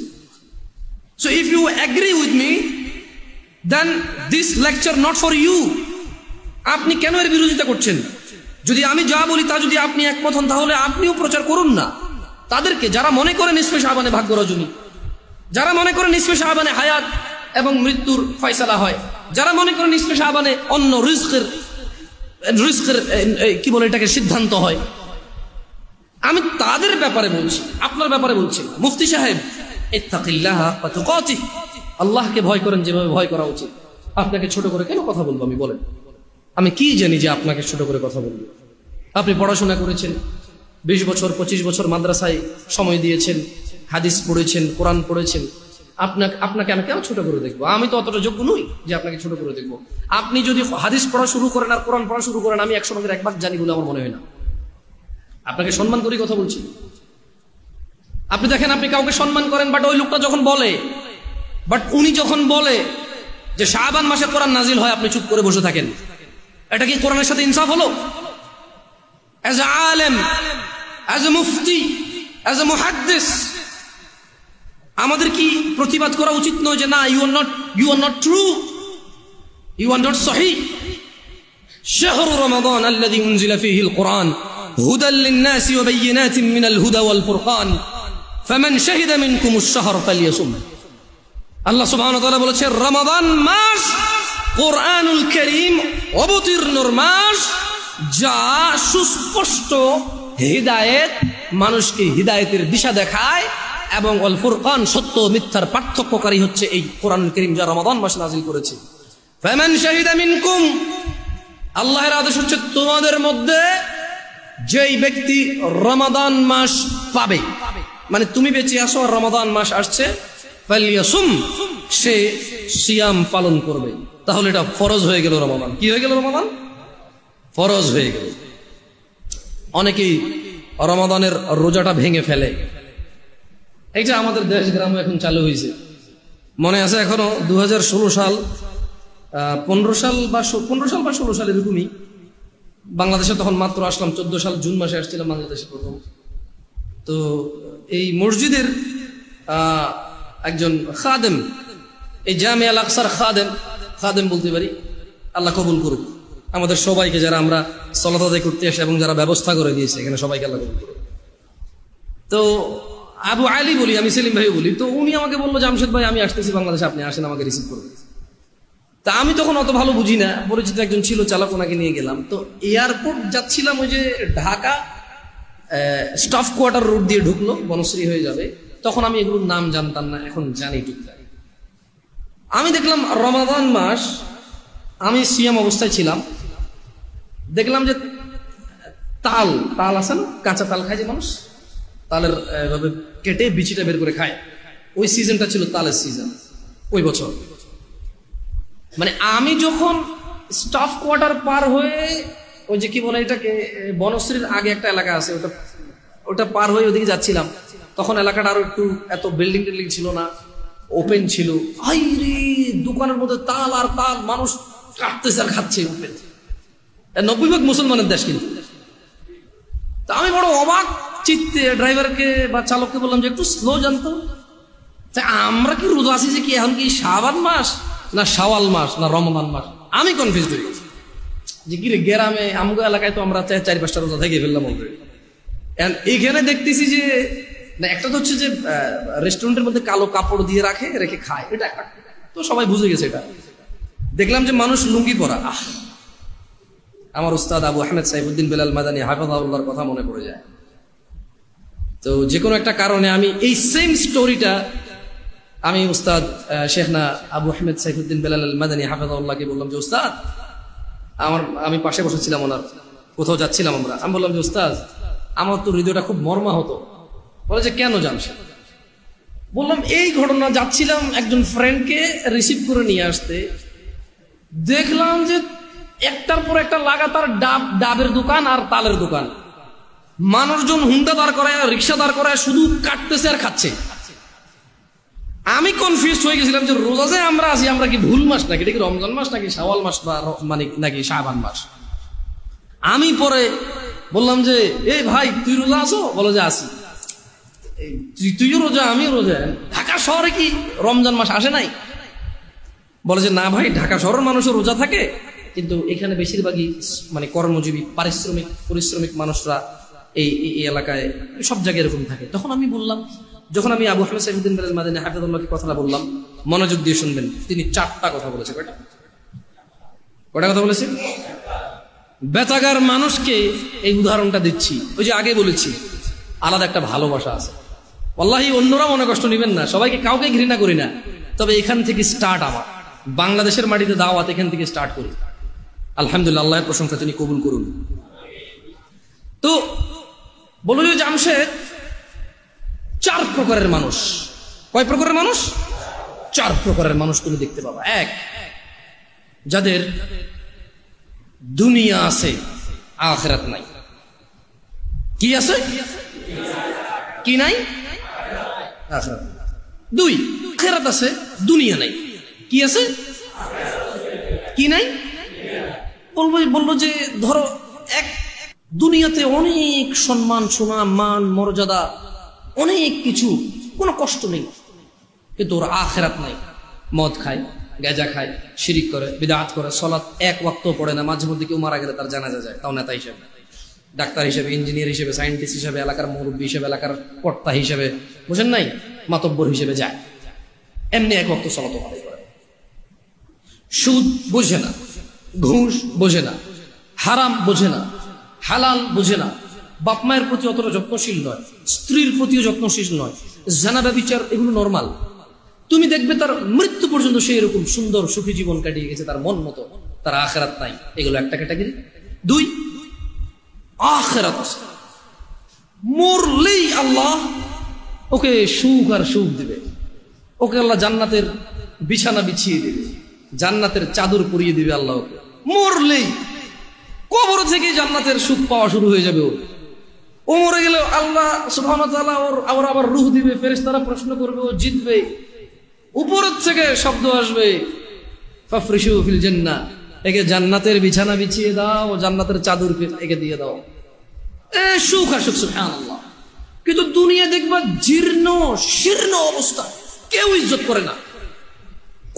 So if you agree with me, then this lecture not for you. আপনি কেন এর বিরোধিতা করছেন? যদি আমি যা বলি তা যদি আপনি একমত হন, তাহলে আপনিও প্রচার করুন না তাদেরকে, যারা মনে করে নিসফে শাবানে ভাগ্য রজনী, যারা মনে করে নিসফে শাবানে হায়াত এবং মৃত্যুর ফয়সালা হয়, যারা মনে করে নিসফে শাবানে অন্য রিজকের কি বলে এটাকে সিদ্ধান্ত হয়। আমি তাদের ব্যাপারে বলছি, আপনার ব্যাপারে বলছি। মুফতি সাহেব, ইত্তাকিল্লাহ হাক্কা তুকাতিহ, আল্লাহকে ভয় করেন যেভাবে ভয় করা উচিত। আপনাকে ছোট করে কেন কথা বলবো আমি, বলেন? আমি কি জানি যে আপনাকে ছোট করে কথা বলবো? আপনি পড়াশোনা করেছেন, 20 বছর 25 বছর মাদ্রাসায় সময় দিয়েছেন, হাদিস পড়েছেন, কোরআন পড়েছেন, আপনাকে আমি কেন ছোট করে দেখবো? আমি তো অতটা যোগ্য নই যে আপনাকে ছোট করে দেখবো। আপনি যদি হাদিস পড়া শুরু করেন আর কোরআন পড়া শুরু করেন, আমি 100 ভাগের 1 ভাগ জানি বলে আমার মনে হয় না। আপনাকে সম্মান করে কথা বলছি। আপনি দেখেন, আপনি কাউকে সম্মান করেন, বাট ওই লোকটা যখন বলে, উনি যখন বলে যে শাবান মাসে কোরআন নাজিল হয়, আপনি চুপ করে বসে থাকেন, এটা কি কোরআনের সাথে ইনসাফ হলো? As a alim, as a mufti, as a muhaddis, আমাদের কি প্রতিবাদ করা উচিত নয় যে না, you are not true, you are not সহিহ? শাহরু রমাদান আল্লাযী উনজিলা ফীহিল কুরআন হুদাল লিন-নাসি ওয়া বায়িনাতিন মিনাল হুদা ওয়াল ফুরকান ফামান শাহিদা মিনকুমুশ শাহর ফালইয়াসুম। আল্লাহ সুবহানাহু ওয়া তাআলা বলেছেন রমাদান মাস কোরআনুল কারীম অবতীর্ণর মাস, যা সুস্পষ্ট হিদায়েত, মানুষকে হিদায়েতের দিশা দেখায়, এবং আল ফুরকান সত্য মিথ্যার পার্থক্যকারী হচ্ছে এই কোরআনুল কারীম, যা রমাদান মাসে নাযিল করেছে। ফামান শাহিদা মিনকুম, আল্লাহর আদেশ হচ্ছে তোমাদের মধ্যে যেই ব্যক্তি রমাদান মাস পাবে, মানে তুমি বেঁচে আসো আর রমাদান মাস আসছে, ফালইয়াসুম, সে সিয়াম পালন করবে। তাহলে এটা ফরজ হয়ে গেল রমাদান। কি হয়ে গেল? রমাদান ফরজ হয়ে গেল। অনেকেই রমাদানের রোজাটা ভেঙে ফেলে। এই যে আমাদের দেশ গ্রামে এখন চালু হয়েছে, মনে আছে এখনো 2016 সাল 15 সাল বা 16 সাল এরকমই বাংলাদেশে তখন মাত্র আসলাম, 14 সাল জুন মাসে আসছিলাম বাংলাদেশে প্রথম। তো এই মসজিদের একজন খাদেম, এই জামিয়া আল আকসার খাদেম বলতে পারি, আল্লাহ কবুল করুক আমাদের সবাইকে, যারা আমরা সালাত আদায় করতে আসে এবং যারা ব্যবস্থা করে দিয়েছে এখানে, সবাইকে আল্লাহ কবুল করুক। তো আবু আলী বলি, আমি সেলিম ভাই বলি। তো উনি আমাকে বললো, জামশেদ ভাই আমি আসতেছি বাংলাদেশে, আপনি আসেন, আমাকে রিসিভ করবেন। তা আমি তখন অত ভালো বুঝি না, পরিচিত একজন ছিল চালক, ওনাকে নিয়ে গেলাম। তো এয়ারপোর্ট যাচ্ছিলাম, ওই যে ঢাকা স্টাফ কোয়ার্টার রুট দিয়ে ঢুকলো, বনশ্রী হয়ে যাবে। তখন আমি এগুলোর নাম জানতাম না, এখন জানি টুকটাক। আমি দেখলাম রমাদান মাস, আমি সিয়াম অবস্থায় ছিলাম, দেখলাম যে তাল আছে না, কাঁচা তাল খায় যে মানুষ, তালের এভাবে কেটে বিচিটা বের করে খায়, ওই সিজনটা ছিল তালের সিজন ওই বছর। মানে আমি যখন স্টাফ কোয়ার্টার পার হয়ে, ওই যে কি বলে এটাকে, বনশ্রীর আগে একটা এলাকা আছে, ওটা পার হয়ে ওদিকে যাচ্ছিলাম, তখন এলাকাটা আরো একটু এত বিল্ডিং টিল্ডিং ছিল না, ওপেন ছিল। হাই রে, দোকানের মধ্যে তাল আর তাল, মানুষ কাটতেছে আর খাচ্ছে। ওপেন 90% মুসলমানের দেশ কিন্তু। তা আমি বড় অবাক চিত্তে ড্রাইভারকে বা চালককে বললাম যে একটু স্লো জানতো, আমরা কি রোজা আছি যে কি এখন কি শাবান মাস না শাওয়াল মাস না রমজান মাস? আমি কনফিউজ হয়ে গেছি যে কি রে, গ্রামে আমগো এলাকায় তো আমরা 4-5টা রোজা থেকে ফেললাম অলরেডি। এইখানে দেখতেছি যে একটা তো হচ্ছে যে রেস্টুরেন্টের মধ্যে কালো কাপড় দিয়ে রেখে খায়, এটা একটা, তো সবাই বুঝে গেছে এটা। দেখলাম যে মানুষ লুঙ্গি পরা। আমার উস্তাদ আবু আহমেদ সাইফুদ্দিন বেলাল মাদানী হাফিজাহুল্লাহর কথা মনে পড়ে যায়। তো যে কোনো একটা কারণে আমি এই সেম স্টোরিটা আমি উস্তাদ শেখনা আবু আহমেদ সাইফুদ্দিন বেলাল মাদানী হাফিজাহুল্লাহকে বললাম যে উস্তাদ, আমি পাশে বসেছিলাম ওনার, কোথাও যাচ্ছিলাম আমরা, আমি বললাম যে উস্তাদ আমার তো হৃদয়টা খুব মর্মাহত। বলে যে কেন জানছে? বললাম এই ঘটনা, যাচ্ছিলাম একজন ফ্রেন্ডকে রিসিভ করে নিয়ে আসতে, দেখলাম যে একটার পর একটা লাগাতার ডাবের দোকান আর তালের দোকান, মানুষজন হুন্ডা দাঁড় করায়, রিক্সা দাঁড় করায়, শুধু কাটতেছে আর খাচ্ছে। আমি কনফিউজ হয়ে গেছিলাম যে রোজা যে আমরা আছি, আমরা কি ভুল মাস নাকি, এটা কি রমজান মাস নাকি শাওয়াল মাস বা মানে নাকি শাবান মাস? আমি পরে বললাম যে এই ভাই তুই রোজা আছো? বলো যে আছি। তুইও রোজা আমিও রোজা, ঢাকা শহরে কি রমজান মাস আসে নাই? বলে যে না ভাই, ঢাকা শহরের মানুষও রোজা থাকে, কিন্তু এখানে বেশিরভাগই মানে কর্মজীবী পরিশ্রমিক মানুষরা এই এলাকায় সব জায়গায় এরকম থাকে। তখন আমি বললাম, যখন আমি আবু আহমেদ সাইফুদ্দিন বেলাল মাদানী হাফিজাহুল্লাহকে কথাটা বললাম, মনোযোগ দিয়ে শুনবেন, তিনি 4টা কথা বলেছে। কয়টা কথা বলেছে? বেতাগার মানুষকে এই উদাহরণটা দিচ্ছি, ওই যে আগে বলেছি আলাদা একটা ভালোবাসা আছে। ওয়াল্লাহি অন্যরা মনে কষ্ট নেবেন না, সবাইকে কাউকে ঘৃণা করি না, তবে এখান থেকে স্টার্ট, আমার বাংলাদেশের মাটিতে দাওয়াত এখান থেকে স্টার্ট করি। আলহামদুলিল্লাহ, আল্লাহর প্রশংসা, তিনি কবুল করুন। তো বলল যে জামশেদ 4 প্রকারের মানুষ। কয় প্রকারের মানুষ? 4 প্রকারের মানুষ তুমি দেখতে পাবা। 1, যাদের দুনিয়া আছে আখিরাত নাই। কি আছে? কি নাই? আখিরাত। 2, আখিরাত আছে দুনিয়া নাই। কি আছে? কি নাই? বলবো যে ধরো দুনিয়াতে অনেক সম্মান, সুনাম, মান, মর্যাদা, অনেক কিছু, কোনো কষ্ট নেই, কিন্তু ওর আখিরাত নাই। মদ খায়, গাঁজা খায়, শিরিক করে, বিদআত করে, সালাত এক ওয়াক্ত পড়ে না। মাঝে মধ্যে কেউ মারা গেলে তার জানাজা যায়, তাও নেতা হিসেবে, ডাক্তার হিসেবে, ইঞ্জিনিয়ার হিসেবে, সায়েন্টিস্ট হিসেবে, এলাকার মুরব্বী হিসেবে, এলাকার কর্তা হিসেবে, বুঝেন নাই, মাতব্বর হিসেবে যায়। এমনি এক ওয়াক্ত সালাত আদায় করে। সুদ বোঝে না, ঘুষ বোঝে না, হারাম বোঝে না, হালাল বোঝে না, বাপ মায়ের প্রতি অতটা যত্নশীল নয়, স্ত্রীর প্রতিও যত্নশীল নয়, জানা ব্যভিচার এগুলো নরমাল। তুমি দেখবে তার মৃত্যু পর্যন্ত সে এরকম সুন্দর সুখী জীবন কাটিয়ে গেছে তার মন মতো, তার আখিরাত নাই। এগুলো একটা ক্যাটাগরি। দুই, আখিরাত আছে, মরলেই আল্লাহ ওকে সুখ আর সুখ দিবে, ওকে আল্লাহ জান্নাতের বিছানা বিছিয়ে দিবে, জান্নাতের চাদর পরিয়ে দিবে আল্লাহ ওকে। মরলেই কবর থেকে জান্নাতের সুখ পাওয়া শুরু হয়ে যাবে ওর। ও মরে গেলে আল্লাহ সুবহানাহু ওয়া তাআলা ওর আবার রূহ দিবে, ফেরেশতারা প্রশ্ন করবে, ও জিতবে। উপরের থেকে শব্দ আসবে, ফাফরিশু ফিল জান্নাহ, একে জান্নাতের বিছানা বিছিয়ে দাও, জান্নাতের চাদর একে দিয়ে দাও। এ সুখ আর সুখ, সুবহানাল্লাহ। কিন্তু দুনিয়া দেখবা জীর্ণ শীর্ণ অবস্থা, কেউ ইজ্জত করে না,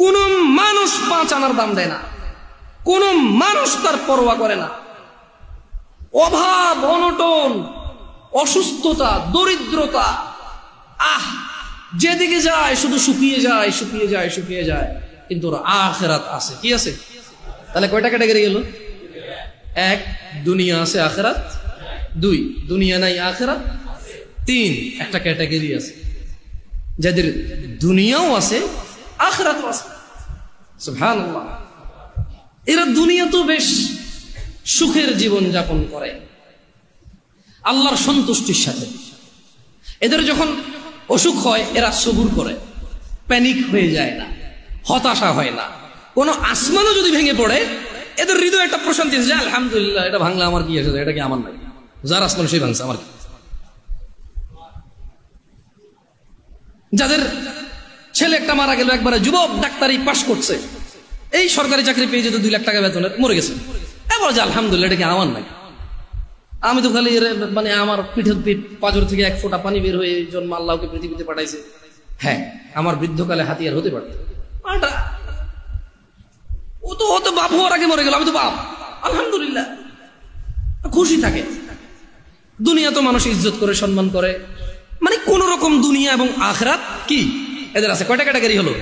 কোন মানুষ 5 আনার দাম দেয় না, কোন মানুষ তার পরোয়া করে না। অভাব, অনটন, অসুস্থতা, দরিদ্রতা, যেদিকে যায় শুধু শুকিয়ে যায়, শুকিয়ে যায়, শুকিয়ে যায়। কিন্তু ওর আখিরাত আছে। কি আছে? তাহলে কয়টা ক্যাটাগরি গেল? 1, দুনিয়া আছে, আখিরাত। 2, দুনিয়া নাই, আখিরাত। 3, একটা ক্যাটাগরি আছে যাদের দুনিয়াও আছে, আখিরাতও আছে। সুবহানাল্লাহ। এরা দুনিয়া তো বেশ সুখের জীবন যাপন করে আল্লাহর সন্তুষ্টির সাথে। এদের যখন অসুখ হয় এরা সবুর করে, প্যানিক হয়ে যায় না, হতাশা হয় না। কোন আসমানও যদি ভেঙে পড়ে এদের হৃদয়ে একটা প্রশান্তি আছে, আলহামদুলিল্লাহ, এটা ভাঙলে আমার কি আছে, এটা কি আমার নাই, যার আসমান সেই ভাঙছে, আমার কি। যাদের ছেলে একটা মারা গেল, একবারে যুবক, ডাক্তারি পাশ করছে, এই সরকারি চাকরি পেয়ে যেত 2 লাখ টাকা বেতনের, মরে গেছে, এবার যে আলহামদুলিল্লাহ, এটা কি আমার নাই, আমি তো খালি মানে আমার পিঠের পাঁজর থেকে 1 ফোঁটা পানি বের হয়ে জন্ম আল্লাহকে পৃথিবীতে পাঠাইছে। হ্যাঁ, আমার বৃদ্ধকালে হাতিয়ার হতে পারত। ও তো হয়তো বাপ হওয়ার আগে মরে গেল, আমি তো বাপ, আলহামদুলিল্লাহ, খুশি থাকে। দুনিয়া তো মানুষ ইজ্জত করে, সম্মান করে, মানে কোন রকম দুনিয়া এবং আখিরাত কি এদের আছে। কয়টা ক্যাটাগরি হলো?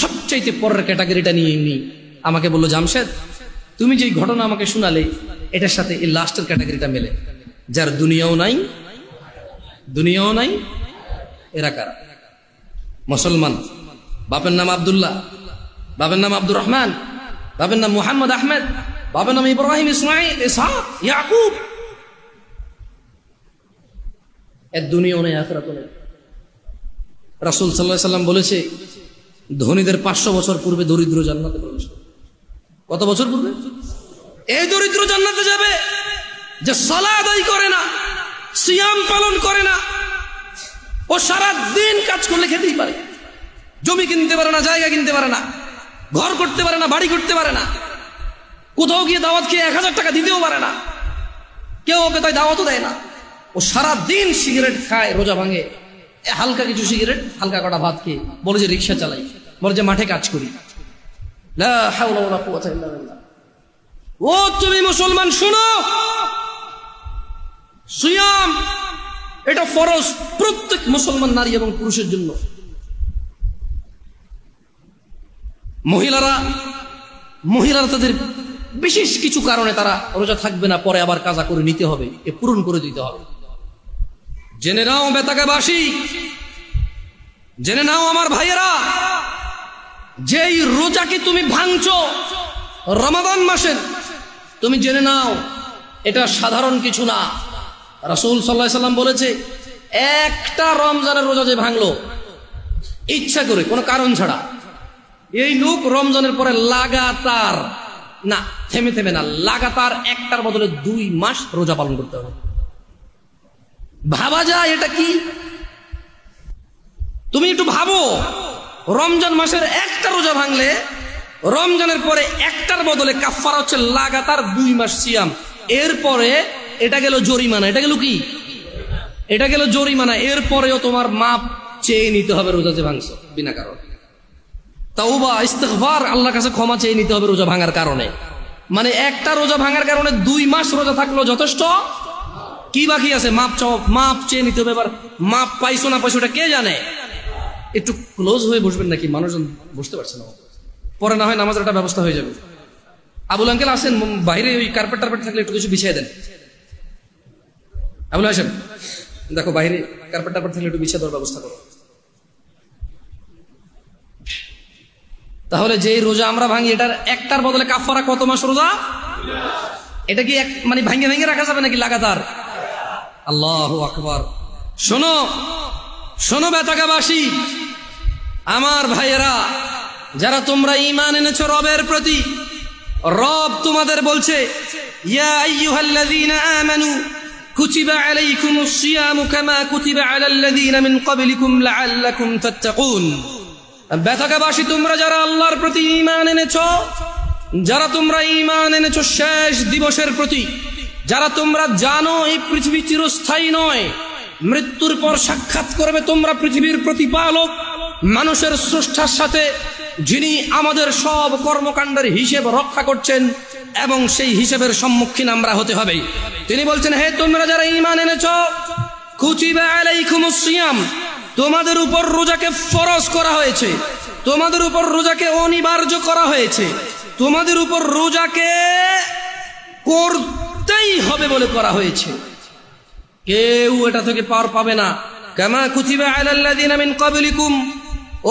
সবচাইতে পরের ক্যাটাগরিটা নিয়ে এমনি আমাকে বললো, জামশেদ, তুমি যে ঘটনা আমাকে শোনালে এটার সাথে এই লাস্টের ক্যাটাগরিটা মেলে, যার দুনিয়াও নাই, দুনিয়াও নাই। এরা কারা? মুসলমান, বাপের নাম আব্দুল্লাহ, বাপের নাম আব্দুর রহমান, বাপের নাম মুহাম্মদ আহমেদ, বাপের নাম ইব্রাহিম, ইসমাইল, ইসহাক, ইয়াকুব। এর দুনিয়াও নেই, আখিরাতও নেই। রাসূল সাল্লাল্লাহু আলাইহি ওয়াসাল্লাম বলেছে, ধনীদের 500 বছর পূর্বে দরিদ্র জান্নাতে প্রবেশ করে। কত বছর পূর্বে? এই দরিদ্র জান্নাতে যাবে যে সালাত আদায় করে না, সিয়াম পালন করে না, ও সারা দিন কাজ করলে খেতেই পারে, জমি কিনতে পারে না, জায়গা কিনতে পারে না, ঘর করতে পারে না, বাড়ি করতে পারে না, কোথাও গিয়ে দাওয়াত খেয়ে 1000 টাকা দিতেও পারে না, কেউ ওকে তাই দাওয়াতও দেয় না। ও সারা দিন সিগারেট খায়, রোজা ভাঙে, হালকা কিছু সিগারেট, হালকা কটা ভাত খেয়ে বলে যে রিক্সা চালাই, বলে যে মাঠে কাজ করি। লা হাওলা ওয়ালা কুওয়াতা ইল্লা বিল্লাহ। ও তুমি মুসলমান শোনো, সিয়াম এটা ফরজ প্রত্যেক মুসলমান নারী এবং পুরুষের জন্য। মহিলারা তাদের বিশেষ কিছু কারণে তারা রোজা থাকবে না, পরে আবার কাজা করে নিতে হবে, এ পূরণ করে দিতে হবে। জেনে নাও বেতাকাবাসী, জেনে নাও আমার ভাইয়েরা, যেই রোজাকে তুমি ভাঙছো রমাদান মাসের, তুমি জেনে নাও এটা সাধারণ কিছু না। রাসূল সাল্লাল্লাহু আলাইহি সাল্লাম বলেছে, একটা রমজানের রোজা যে ভাঙলো ইচ্ছা করে, কোনো কারণ ছাড়া, এই লোক রমজানের পরে লাগাতার না, থেমে থেমে না, লাগাতার একটার বদলে 2 মাস রোজা পালন করতে হবে। ভাবা যায় এটা কি? তুমি একটু ভাবো, রমজান মাসের একটা রোজা ভাঙলে রমজানের পরে একটার বদলে কাফারা হচ্ছে লাগাতার 2 মাস সিয়াম। এরপরে এটা গেল জরিমানা, এটা গেল কি? এটা গেল জরিমানা। এরপরেও তোমার মাপ চেয়ে নিতে হবে রোজা যে ভাঙছো বিনা কারণে। তাওবা ইস্তিগফার, আল্লাহর কাছে ক্ষমা চেয়ে নিতে হবে রোজা ভাঙার কারণে। মানে একটা রোজা ভাঙার কারণে 2 মাস রোজা থাকলো যথেষ্ট, কি বাকি আছে? মাপ চাও, মাপ চেয়ে নিতে হবে। এবার মাপ পাইছো না পাইছো ওটা কে জানে। একটু ক্লোজ হয়ে বসবেন নাকি, মানুষজন বসতে পারছে না, পরে না হয় নামাজের একটা ব্যবস্থা হয়ে যাবে। আবুল আঙ্কেল আসেন, বাইরে ওই কার্পেট টার্পেট থাকলে একটু কিছু বিছিয়ে দেন। আবুল আসেন, দেখো বাইরে কার্পেট টার্পেট থাকলে একটু বিছিয়ে দেওয়ার ব্যবস্থা করো। তাহলে যে রোজা আমরা ভাঙি এটার একটার বদলে কাফারা কত মাস রোজা? এটা কি মানে ভাঙে ভাঙে রাখা যাবে নাকি লাগাতার? আল্লাহু আকবার। শোনো শোনো বেতাকাবাসী, আমার ভাইয়েরা, যারা তোমরা ঈমান এনেছো রবের প্রতি, রব তোমাদের বলছে ইয়া আইয়ুহাল্লাযীনা আমানু কুতিবা আলাইকুমুস সিয়ামু কামা কুতিবা আলাল্লাযীনা মিন ক্বাবলিকুম লাআল্লাকুম তাত্তাকুন। বেতাকাবাসী, তোমরা যারা আল্লাহর প্রতি ঈমান এনেছো, যারা তোমরা ঈমান এনেছো শেষ দিবসের প্রতি, যারা তোমরা জানো এই পৃথিবী চিরস্থায়ী নয়, মৃত্যুর পর সাক্ষাৎ করবে তোমরা পৃথিবীর প্রতিপালক মানুষের স্রষ্টার সাথে, যিনি আমাদের সব কর্মকাণ্ডের হিসেব রক্ষা করছেন, এবং সেই হিসেবের সম্মুখীন আমরা হতে হবে। তিনি বলছেন, হে তোমরা যারা ঈমান এনেছো, কুতিবা আলাইকুমুস সিয়াম, তোমাদের উপর রোজাকে ফরজ করা হয়েছে, তোমাদের উপর রোজাকে অনিবার্য করা হয়েছে, তোমাদের উপর রোজাকে করতেই হবে বলে করা হয়েছে। কেউ এটা থেকে পার পাবে না। কামা কুতিবা আলাল্লাযীনা মিন ক্বাবলিকুম,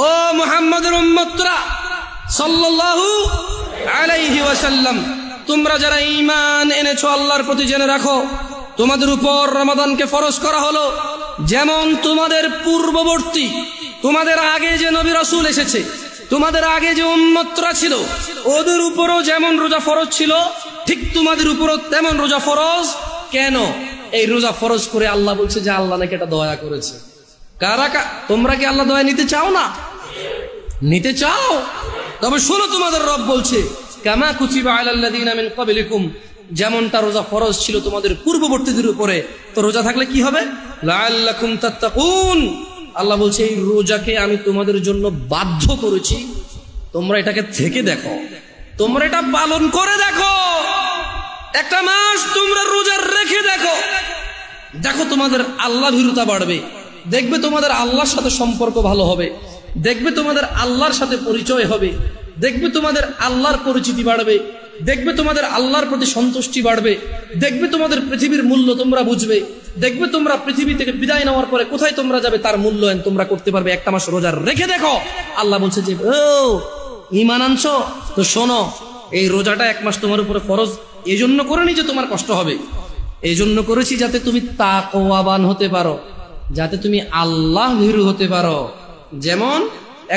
ও মুহাম্মদের উম্মতরা সাল্লাল্লাহু আলাইহি ওয়াসাল্লাম, তোমরা যারা ঈমান এনেছো আল্লাহর প্রতি, জেনে রাখো তোমাদের উপর রমাদানকে ফরজ করা হলো যেমন তোমাদের পূর্ববর্তী, তোমাদের আগে যে নবী রাসূল এসেছে, তোমাদের আগে যে উম্মতরা ছিল, ওদের উপরও যেমন রোজা ফরজ ছিল, ঠিক তোমাদের উপরও তেমন রোজা ফরজ। কেন এই রোজা ফরজ করে আল্লাহ বলছে যে আল্লাহ নাকি এটা দয়া করেছে। কারা তোমরা কি আল্লাহ দয়া নিতে চাও না? নিতে চাও? তবে শোনো, তোমাদের রব বলছে কামা কুতিবা আলাল্লাযীনা মিন ক্বাবলিকুম, যেমনটা রোজা ফরজ ছিল তোমাদের পূর্ববর্তীদের উপরে, তো রোজা থাকলে কি হবে? লাআল্লাকুম তাত্তাকুন। আল্লাহ বলছে এই রোজাকে আমি তোমাদের জন্য বাধ্য করেছি, তোমরা এটাকে থেকে দেখো, তোমরা এটা পালন করে দেখো, একটা মাস তোমরা রোজা রেখে দেখো, দেখো তোমাদের আল্লাহ ভীরুতা বাড়বে, দেখবে তোমাদের আল্লাহর সাথে সম্পর্ক ভালো হবে, দেখবে তোমাদের আল্লাহর সাথে পরিচয় হবে, দেখবে তোমাদের আল্লাহর পরিচিতি বাড়বে, দেখবে তোমাদের আল্লাহর প্রতি সন্তুষ্টি বাড়বে, দেখবে তোমাদের পৃথিবীর মূল্য তোমরা বুঝবে, দেখবে তোমরা পৃথিবী থেকে বিদায় নেওয়ার পরে কোথায় তোমরা যাবে তার মূল্যায়ন তোমরা করতে পারবে। একটা মাস রোজা রেখে দেখো। আল্লাহ বলছে যে ও ঈমান আনছো তো শোনো, এই রোজাটা 1 মাস তোমার উপরে ফরজ এই জন্য করিনি যে তোমার কষ্ট হবে, এই জন্য করেছি যাতে তুমি তাকওয়াবান হতে পারো, যাতে তুমি আল্লাহ ভীরু হতে পারো। যেমন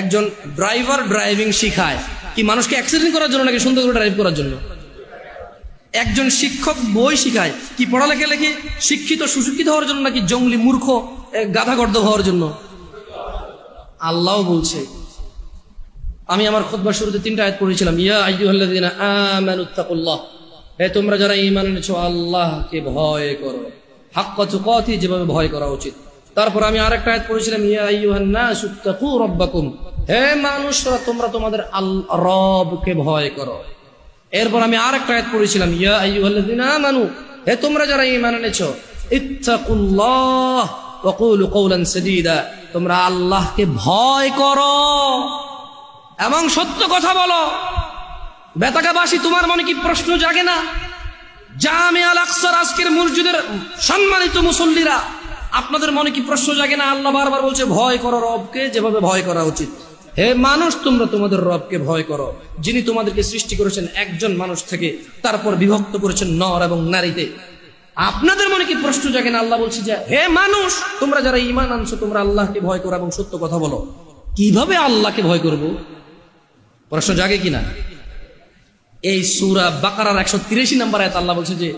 একজন ড্রাইভার ড্রাইভিং শিখায় কি মানুষকে অ্যাক্সিডেন্ট করার জন্য নাকি সুন্দর করে ড্রাইভ করার জন্য? একজন শিক্ষক বই শিখায় কি পড়ালেখা লেখে শিক্ষিত সুশিক্ষিত হওয়ার জন্য নাকি জঙ্গলি মূর্খ গাধাগর্দ হওয়ার জন্য? আল্লাহ বলছে, আমি আমার খুতবার শুরুতে 3টা আয়াত পড়েছিলাম, ইয়া আইয়ুহাল্লাযীনা আমানুত্তাকুল্লাহ, হে তোমরা যারা ঈমান এনেছো আল্লাহকে ভয় করো, হাক্কা তুকাতি, যেভাবে ভয় করা উচিত। তারপর আমি আরেকটা আয়াত পড়েছিলাম, ইয়া আইয়ুহান নাসুত্তাকু রাব্বাকুম, হে মানুষরা তোমরা তোমাদের রবকে ভয় করো। এরপর আমি আরেকটা আয়াত পড়েছিলাম, ইয়া আইয়ুহাল্লাযীনা আমানু, হে তোমরা যারা ঈমান এনেছো ইত্তাকুল্লাহ ওয়া কুলু কওলান সাদীদা, তোমরা আল্লাহকে ভয় করো এবং সত্য কথা বলো। বেতাকাবাসী, তোমার মনে কি প্রশ্ন জাগে না? জামিয়া আল আকসার আজকের মসজিদের সম্মানিত মুসল্লিরা, আপনাদের মনে কি প্রশ্ন জাগে না? আল্লাহ বারবার বলছে ভয় করো রবকে যেভাবে ভয় করা উচিত। হে মানুষ, তোমরা তোমাদের রবকে ভয় করো, যিনি তোমাদেরকে সৃষ্টি করেছেন একজন মানুষ থেকে, তারপর বিভক্ত করেছেন নর এবং নারীতে। আপনাদের মনে কি প্রশ্ন জাগে না? আল্লাহ বলছে যে হে মানুষ, তোমরা যারা ঈমান আনছো তোমরা আল্লাহকে ভয় করো এবং সত্য কথা বলো। কিভাবে আল্লাহকে ভয় করব? প্রশ্ন জাগে কিনা? এই সূরা বাকারার 183 নম্বর আয়াত আল্লাহ বলছে যে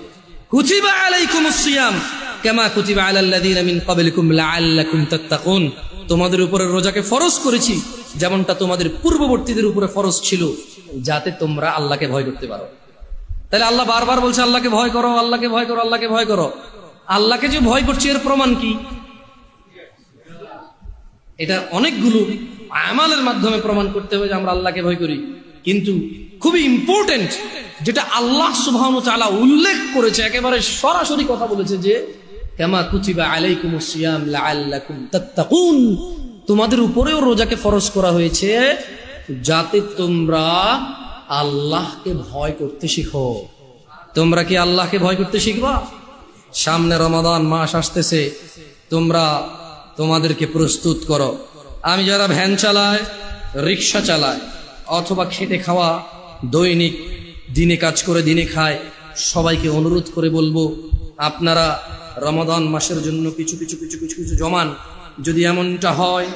কুতিবা আলাইকুমুস সিয়াম কামা কুতিবা আলাল্লাযীনা মিন ক্বাবলিকুম লাআল্লাকুম তাত্তাকুন, তোমাদের উপরে রোজাকে ফরজ করেছি যেমনটা তোমাদের পূর্ববর্তীদের উপরে ফরজ ছিল, যাতে তোমরা আল্লাহকে ভয় করতে পারো। তাহলে আল্লাহ বারবার বলছে আল্লাহকে ভয় করো, আল্লাহকে ভয় করো, আল্লাহকে ভয় করো। আল্লাহকে যে ভয় করছি এর প্রমাণ কি? এটা অনেকগুলো আমালের মাধ্যমে প্রমাণ করতে হবে যে আমরা আল্লাহকে ভয় করি। কিন্তু খুবই ইম্পর্টেন্ট যেটা আল্লাহ সুবহানাহু ওয়া তাআলা উল্লেখ করেছে, একেবারে সরাসরি কথা বলেছে যে কামা কুতিবা আলাইকুমুস সিয়াম লাআল্লাকুম তাত্তাকুন, তোমাদের উপরেও রোজাকে ফরজ করা হয়েছে যাতে তোমরা আল্লাহকে ভয় করতে শিখো। তোমরা কি আল্লাহকে ভয় করতে শিখবা? সামনে রমাদান মাস আসতেছে, তোমরা তোমাদেরকে প্রস্তুত করো। আমি যারা ভ্যান চালায়, রিক্সা চালায়, অথবা খেটে খাওয়া, দৈনিক দিনে কাজ করে দিনে খায়, সবাইকে অনুরোধ করে বলবো আপনারা রমাদান মাসের জন্য কিছু কিছু কিছু কিছু কিছু জমান। যদি এমনটা হয়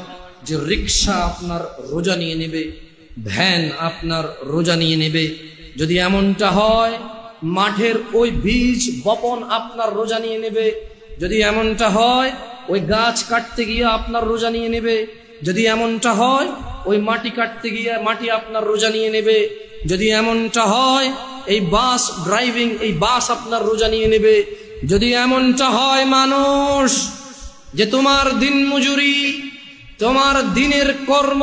যে রিক্সা আপনার রোজা নিয়ে নেবে, ভ্যান আপনার রোজা নিয়ে নেবে, যদি এমনটা হয় মাঠের ওই বীজ বপন আপনার রোজা নিয়ে নেবে, যদি এমনটা হয় ওই গাছ কাটতে গিয়ে আপনার রোজা নিয়ে নেবে, যদি এমনটা হয় ওই মাটি কাটতে গিয়ে মাটি আপনার রোজা নিয়ে নেবে, যদি এমনটা হয় এই বাস ড্রাইভিং, এই বাস আপনার রোজা নিয়ে নেবে, যদি এমনটা হয় মানুষ যে তোমার দিন মজুরি, তোমার দিনের কর্ম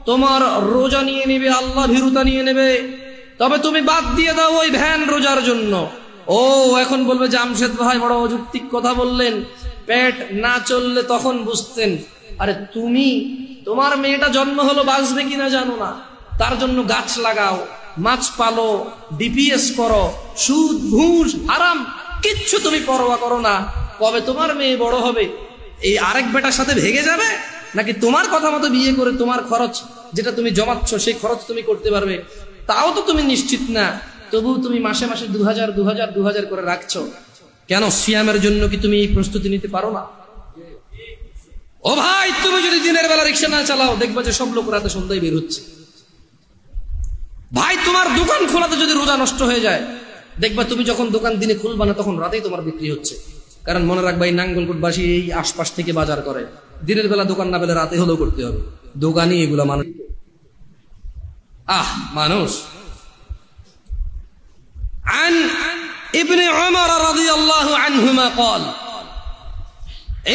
তোমার রোজা নিয়ে নেবে, আল্লাহ ভীরুতা নিয়ে নেবে, তবে তুমি বাদ দিয়ে দাও ওই ভ্যান রোজার জন্য। ও এখন বলবে জামশেদ ভাই বড় অযৌক্তিক কথা বললেন, পেট না চললে তখন বুঝতেন। আরে তুমি তোমার মেয়েটা জন্ম হলো বাঁচবে কিনা জানো না, তার জন্য গাছ লাগাও, মাছ পালো, ডিপিএস করো, সুদ ঘুষ হারাম কিচ্ছু তুমি পরোয়া করো না। কবে তোমার মেয়ে বড় হবে এই আরেক বেটার সাথে ভেগে যাবে, নাকি তোমার কথা মতো বিয়ে করে তোমার খরচ যেটা তুমি জমাচ্ছ সেই খরচ তুমি করতে পারবে, তাও তো তুমি নিশ্চিত না। তবু তুমি মাসে মাসে 2000 করে রাখছো কেন? সিয়ামের জন্য কি তুমি এই প্রস্তুতি নিতে পারো না? ও ভাই, তুমি যদি দিনের বেলা রিক্সা না চালাও, দেখবা যে সব লোক রাতে সন্ধ্যায় বের হচ্ছে। ভাই, তোমার দোকান খোলাতে যদি রোজা নষ্ট হয়ে যায়, দেখবা তুমি যখন দোকান দিনে খুলবা না তখন রাতেই তোমার বিক্রি হচ্ছে। কারণ মনে রাখবা এই নাঙ্গলকোটবাসী এই আশপাশ থেকে বাজার করে, দিনের বেলা দোকান না পেলে রাতে হলেও করতে হবে। দোকানই এগুলা মানুষ। মানুষ عن ابن عمر رضي الله عنهما قال,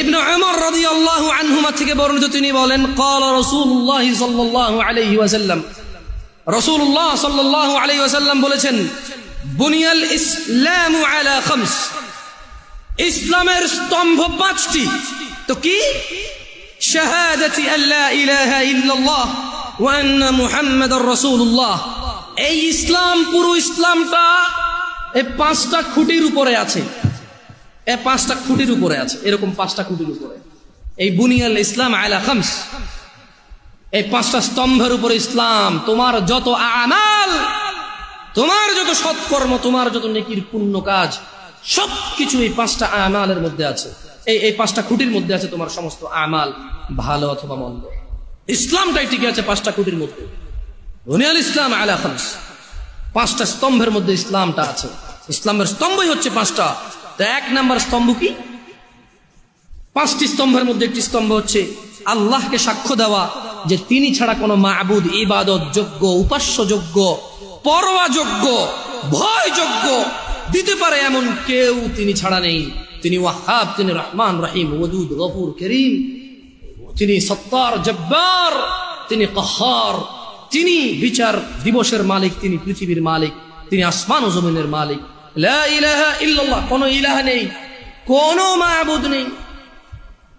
ابن عمر رضي الله عنهما থেকে বর্ণিত তিনি বলেন قال رسول الله صلى الله عليه وسلم, রাসূলুল্লাহ সাল্লাল্লাহু আলাইহি ওয়াসাল্লাম বলেছেন বুনিয়াল ইসলামু আলা খামস, ইসলামের স্তম্ভ 5টি। তো কি? শাহাদাতি আল্লা ইলাহা ইল্লাল্লাহ ওয়া আন্না মুহাম্মাদার রাসূলুল্লাহ। এই ইসলাম, পুরো ইসলামটা এই 5টা খুঁটির উপরে আছে। এই 5টা খুঁটির উপরে আছে, এরকম 5টা খুঁটির উপরে। এই বুনিয়াল ইসলাম আলা খামস, এই 5টা স্তম্ভের উপরে ইসলাম। তোমার যত আমাল, তোমার যত সৎকর্ম, তোমার যত নেকির পুণ্য কাজ, সবকিছু এই 5টা আমালের মধ্যে আছে। এই 5টা খুঁটির মধ্যে আছে তোমার সমস্ত আমাল, ভালো অথবা মন্দ। ইসলামটাই টিকে আছে 5টা খুঁটির মধ্যে। বুনিয়াল ইসলাম আলা খামস, 5টা স্তম্ভের মধ্যে ইসলামটা আছে। ইসলামের স্তম্ভই হচ্ছে 5টা। তো 1 নাম্বার স্তম্ভ কি? 5টি স্তম্ভের মধ্যে একটি স্তম্ভ হচ্ছে আল্লাহকে সাক্ষ্য দেওয়া যে তিনি ছাড়া কোনো মাবুদ, ইবাদত যোগ্য, উপাস্য যোগ্য, পরোয়া যোগ্য, ভয় যোগ্য দিতে পারে এমন কেউ তিনি ছাড়া নেই। তিনি ওয়াহাব, তিনি রহমান রহিম, ওয়াদুদ, গফুর, করিম, তিনি সত্তার, জব্বার, তিনি কাহার, তিনি বিচার দিবসের মালিক, তিনি পৃথিবীর মালিক, তিনি আসমান ও জমিনের মালিক। লা ইলাহা ইল্লাল্লাহ, কোনো ইলাহ নেই, কোনো মাবুদ নেই,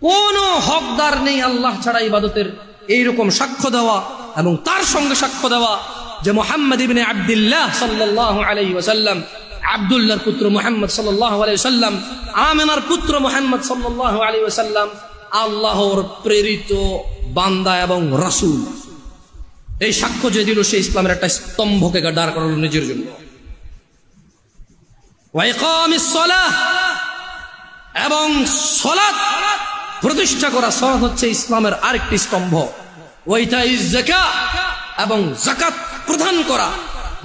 কোনো হকদার নেই আল্লাহ ছাড়া ইবাদতের। এইরকম সাক্ষ্য দেওয়া এবং তার সঙ্গে সাক্ষ্য দেওয়া যে মুহাম্মদ ইবনে আব্দুল্লাহ সাল্লাল্লাহু আলাইহি ওয়াসাল্লাম, আব্দুল্লাহর পুত্র মুহাম্মদ সাল্লাল্লাহু আলাইহি ওয়াসাল্লাম, আমিনার পুত্র মুহাম্মদ সাল্লাল্লাহু আলাইহি ওয়াসাল্লাম আল্লাহর প্রেরিত বান্দা এবং রাসূল। এই সাক্ষ্য যে দিল, সেই ইসলামের একটা স্তম্ভকে দাঁড় করালো নিজের জন্য। ওয়া ইকামিস সালাহ, এবং সালাত প্রতিষ্ঠা করা। সালাত হচ্ছে ইসলামের আরেকটি স্তম্ভ। ওয়া ইতাইজ যাকাত, এবং যাকাত প্রদান করা,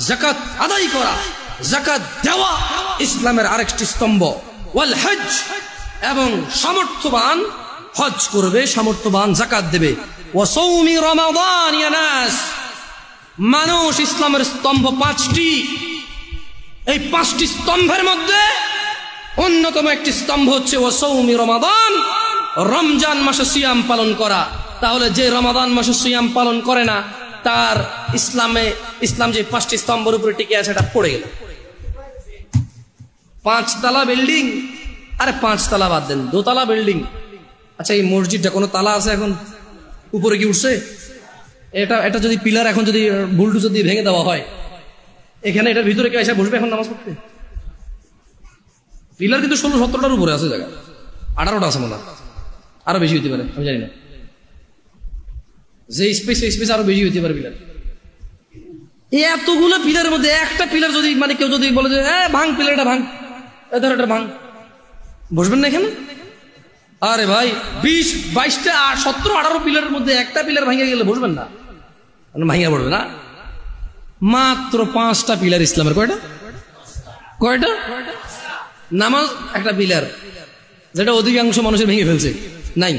যাকাত আদায় করা, যাকাত দেওয়া ইসলামের আরেকটি স্তম্ভ। ওয়াল হজ, এবং সামর্থ্যবান হজ করবে, সামর্থ্যবান যাকাত দেবে। ওয়া সাওমি রমাদান, ইয়া নাস, মানুষ ইসলামের স্তম্ভ 5টি। এই 5টি স্তম্ভের মধ্যে অন্যতম একটি স্তম্ভ হচ্ছে ওয়া সাওমি রমাদান, রমজান মাসে সিয়াম পালন করা। তাহলে যে রমাদান মাসে সিয়াম পালন করে না তার ইসলাম যে 5টি স্তম্ভের উপরে টিকে আছে এটা পড়ে গেল। 5 তলা বিল্ডিং, আরে 5 তলা বাদ দেন, 2 তলা বিল্ডিং। আচ্ছা এই মসজিদটা কোনো তালা আছে এখন? উপরে কি উঠছে? এটা যদি পিলার এখন যদি বুলডুজার দিয়ে ভেঙে দেওয়া হয়, এখানে এটার ভিতরে কেউ এসে বসবে এখন নামাজ পড়তে? পিলার কিন্তু 16-17টার উপরে আছে, জায়গা 18টা আছে মনে হয়, আরো বেশি হতে পারে, আমি জানি না। যে স্পেস আরো বেশি হতে পারে পিলার। এতগুলো পিলারের মধ্যে একটা পিলার যদি মানে কেউ যদি বলে যে ভাঙ পিলারটা ভাঙ, ধর এটা ভাঙ, বসবেন না এখানে? আরে ভাই 20, 22টা 17, 18 পিলারের মধ্যে একটা পিলার ভাঙে গেলে বসবেন না? ভাঙিয়া পড়বে না? মাত্র 5টা পিলার ইসলামের। কয়টা? নামাজ একটা পিলার, যেটা অধিকাংশ মানুষের ভেঙে ফেলছে। নাই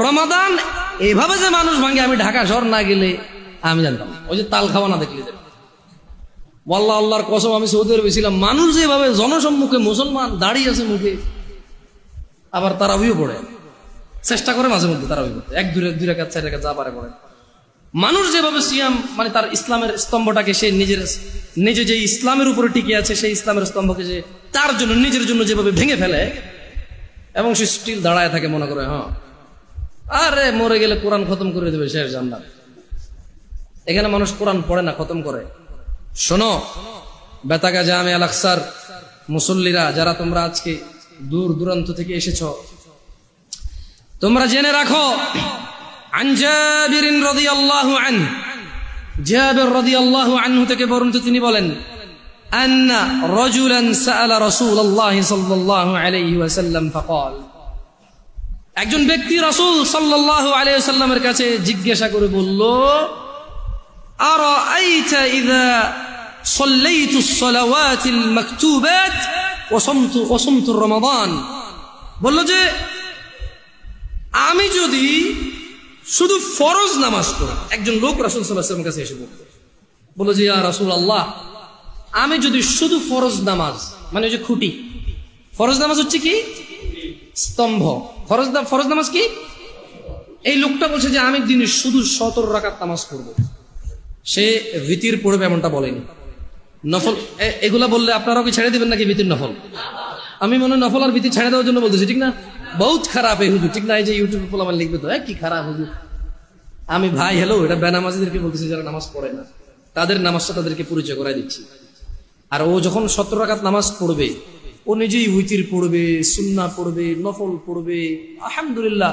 রমাদান এভাবে যে মানুষ ভাঙে, আমি ঢাকা শহর না গেলে আমি জানতাম। ওই যে তাল খাওয়া না দেখলে, ওয়াল্লাহ আল্লাহর কসম, আমি সৌদি আরবে ছিলাম, মানুষ যেভাবে জনসম্মুখে মুসলমান দাঁড়িয়ে আছে মুখে, আবার তারাবিও পড়ে, চেষ্টা করে মাঝে মধ্যে তারাবি পড়তে, 1-2 রাকাত 4 রাকাত যা পারে পড়ে। মানুষ যেভাবে সিয়াম মানে তার ইসলামের স্তম্ভটাকে সে নিজে যে ইসলামের উপরে টিকে আছে, সেই ইসলামের স্তম্ভকে যে তার জন্য নিজের জন্য যেভাবে ভেঙে ফেলে এবং সে স্টিল দাঁড়ায় থাকে, মনে করে হ্যাঁ আরে মরে গেলে কোরআন খতম করে দেবে, শেষ জান্নাত। এখানে মানুষ কোরআন পড়ে না, খতম করে। শোনো বেতাগা জামে আল আকসার মুসল্লিরা, যারা তোমরা আজকে দূর দূরান্ত থেকে এসেছ, তোমরা জেনে রাখো, আন জাবির রাদিয়াল্লাহু আনহু, জাবির রাদিয়াল্লাহু আনহু থেকে বর্ণিত, তিনি বলেন, আন্না রাজুলান সাআলা রাসূলুল্লাহ সাল্লাল্লাহু আলাইহি ওয়াসাল্লাম ফাকাল, একজন ব্যক্তি রাসূল সাল্লাল্লাহু আলাইহি ওয়াসাল্লামের কাছে জিজ্ঞাসা করে বলল, আরাআইতা ইযা সাল্লাইতু আস-সালাওয়াতিল মাকতুবাত ওয়া সামতু রমাদান, বলল যে আমি যদি শুধু ফরজ নামাজ পড়ি। একজন লোক রাসূল সাল্লাল্লাহু আলাইহি ওয়াসাল্লামের কাছে এসে বলল যে ইয়া রাসূলুল্লাহ, আমি যদি শুধু ফরজ নামাজ, মানে ওই যে খুঁটি, ফরজ নামাজ হচ্ছে কি স্তম্ভ, ফরজ নামাজ কি? এই লোকটা বলছে যে আমি দিনে শুধু 17 রাকাত নামাজ পড়বো। সে ভিতির পড়বে এমনটা বলেনি, নফল এগুলা বললে আপনারাও কি ছেড়ে দিবেন নাকি ভিতির নফল? আমি মনে হয় নফল আর ভিতি ছেড়ে দেওয়ার জন্য বলতেছি, ঠিক না? বহুত খারাপ এই হুজুর, ঠিক না? এই যে ইউটিউবে পোলাপান লিখবে তো কি খারাপ হুজুর। আমি ভাই হ্যালো, এটা বেনামাজিদেরকে বলতেছি, যারা নামাজ পড়ে না, তাদের নামাজটা তাদেরকে পরিচয় করাই দিচ্ছি। আর ও যখন 17 রাকাত নামাজ পড়বে, ও নিজেই উইতির পড়বে, সুন্নাহ পড়বে, নফল পড়বে, আলহামদুলিল্লাহ।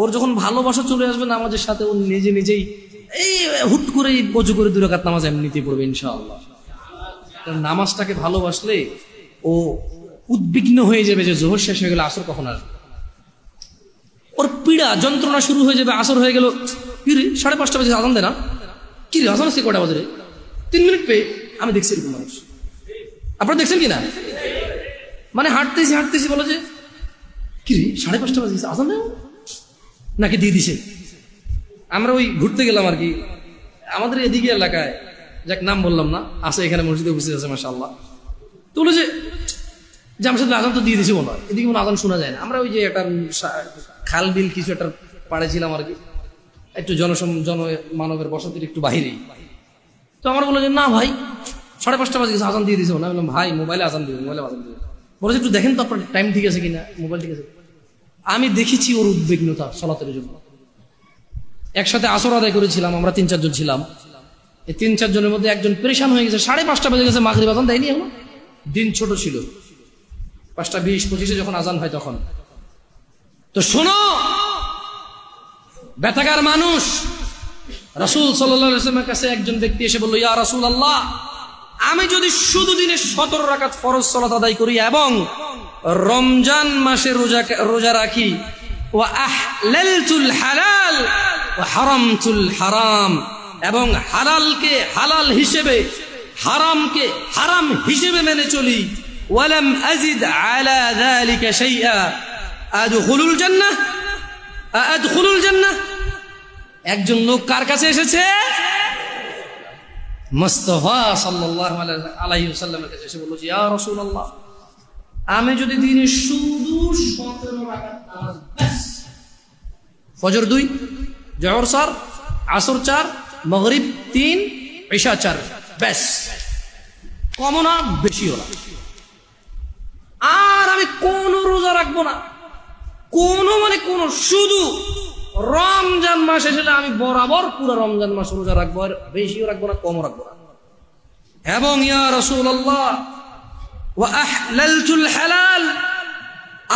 ওর যখন ভালোবাসা চলে আসবে নামাজের সাথে, ও নিজেই এই হুট করে বজু করে 2 রাকাত নামাজ এমনিতেই পড়বে ইনশাআল্লাহ। নামাজটাকে ভালোবাসলে ও উদ্বিগ্ন হয়ে যাবে যে জোহর শেষ হয়ে গেলে আসর কখন আসবে। ওর পীড়া যন্ত্রণা শুরু হয়ে যাবে, আসর হয়ে গেল, কি রে 5:30 বাজে আজান দেয় না, কি রে আজান আসছে কয়টা বাজে রে, 3 মিনিট পেয়ে। আমি দেখছি এরকম মানুষ, আপনারা দেখছেন কিনা? মানে হাঁটতেছি বলো যে কি রে 5:30 বাজে আজান দেয় নাকি দিয়ে দিছে। আমরা ওই ঘুরতে গেলাম আর কি, আমাদের এদিকে এলাকায়, যাক নাম বললাম না, আছে এখানে মসজিদে উপস্থিত আছে মাশাআল্লাহ। তো বলে যে আমার সাথে আজান তো দিয়ে দিছে মনে হয়, এদিকে কোনো আজান শোনা যায় না। আমরা ওই যে একটা খাল বিল কিছু একটা পাড়ে ছিলাম আর কি, একটু জনমানবের বসতির একটু বাহিরেই। তো আমার বললো যে না ভাই 5:30 বাজে আজান দিয়ে দিছে মনে হয়। বললাম ভাই মোবাইলে আজান দিবে, বলে একটু দেখেন তো আপনার টাইম ঠিক আছে কিনা, মোবাইল ঠিক আছে। আমি দেখেছি ওর উদ্বিগ্নতা সলাতের জন্য। একসাথে আসর আদায় করেছিলাম, আমরা 3-4 জন ছিলাম। এই 3-4 জনের মধ্যে একজন পরেশান হয়ে গেছে, 5:30 বাজে গেছে, মাগরিব আজান দেয়নি এখনো। দিন ছোট ছিল, 5:20-25 যখন আজান হয় তখন। তো শোনো ব্যথাগার মানুষ, রাসূল সাল্লাল্লাহু আলাইহি ওয়াসাল্লামের কাছে একজন ব্যক্তি এসে বলল, ইয়া রাসূলুল্লাহ, আমি যদি শুধু দিনে 17 রাকাত ফরজ সালাত আদায় করি এবং রমজান মাসে রোজা রাখি, ওয়া আহলালতুল হালাল ওয়া হারামতুল হারাম, এবং হালালকে হালাল হিসেবে, হারামকে হারাম হিসেবে মেনে চলি, ওয়ালাম আযিদ আলা যালিকা শাইআ, আদখুলুল জান্নাহ। একজন লোক কার কাছে এসেছে? মুস্তাফা সাল্লাল্লাহু আলাইহি ওয়াসাল্লামের কাছে এসে বলল, ইয়া রাসূলুল্লাহ, আমি যদি দিনে শুধু 17 রাকাত নামাজ, ব্যাস ফজর 2, জোহর 4, আসর 4, মাগরিব 3, ইশা 4, ব্যাস। কমও না বেশিও না। আর আমি কোনো রোজা রাখবো না, কোনো শুধু রমজান মাস এসে আমি বরাবর পুরো রমজান মাস রোজা রাখবো, আর বেশিও রাখবো না, কমও রাখবো না। এবং ইয়া রাসূলুল্লাহ ওয়া আহলালতুল হালাল,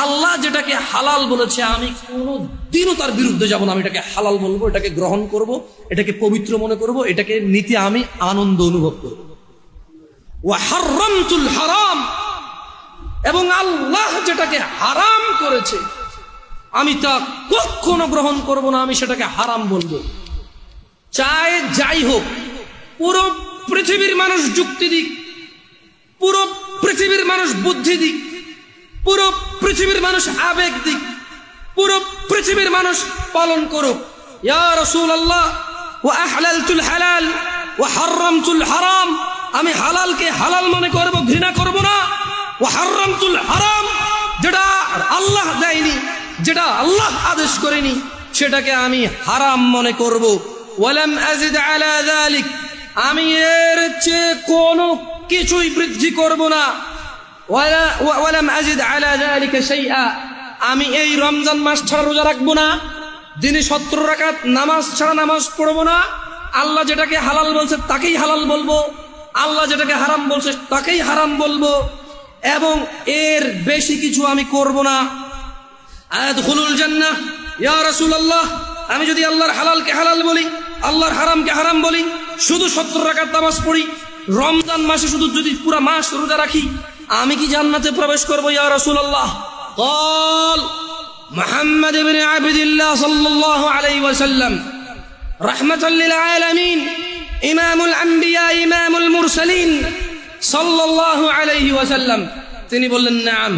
আল্লাহ যেটাকে হালাল বলেছে আমি কোনোদিনও তার বিরুদ্ধে যাব না। আমি এটাকে হালাল বলবো, এটাকে গ্রহণ করব, এটাকে পবিত্র মনে করব, এটাকে নিতে আমি আনন্দ অনুভব করব। ওয়া হারামতুল হারাম, এবং আল্লাহ যেটাকে হারাম করেছে আমি তা কখনো গ্রহণ করব না, আমি সেটাকে হারাম বলবো। চাই যাই হোক, পুরো পৃথিবীর মানুষ যুক্তি দিক, পুরো পৃথিবীর মানুষ বুদ্ধি দিক, পুরো পৃথিবীর মানুষ আবেগ দিক, পুরো পৃথিবীর মানুষ পালন করুক, ইয়া রাসূলুল্লাহ ওয়া আহলালতুল হালাল ওয়া হারামতুল হারাম, আমি হালালকে হালাল মনে করব, ঘৃণা করব না। ওয়া হারামতুল হারাম, যেটা আল্লাহ দেয়নি, যেটা আল্লাহ আদেশ করেনি, সেটাকে আমি হারাম মনে করব। ওয়ালাম আযিদ আলা যালিক, আমি এর চেয়ে কোনো কিছুই বৃদ্ধি করব না। ওয়ালাম আযিদ আলা যালিকা শাইআ, আমি এই রমজান মাস ছাড়া রোজা রাখবো না, দিনে 17 রাকাত নামাজ ছাড়া নামাজ পড়বো না। আল্লাহ যেটাকে হালাল বলছে তাকেই হালাল বলবো, আল্লাহ যেটাকে হারাম বলছে তাকেই হারাম বলবো, এবং এর বেশি কিছু আমি করব না। আদখুলুল জান্নাহ, ইয়া রাসূলুল্লাহ, আমি যদি আল্লাহর হালালকে হালাল বলি, আল্লাহর হারামকে হারাম বলি, শুধু 17 রাকাত নামাজ পড়ি, রমজান মাসে শুধু যদি পুরো মাস রোজা রাখি, আমি কি জান্নাতে প্রবেশ করব ইয়া রাসূলুল্লাহ? قال محمد بن عبد الله صلى الله عليه وسلم رحمة للعالمين إمام الأنبياء إمام المرسلين صلى الله عليه وسلم, তিনি বললেন নাম,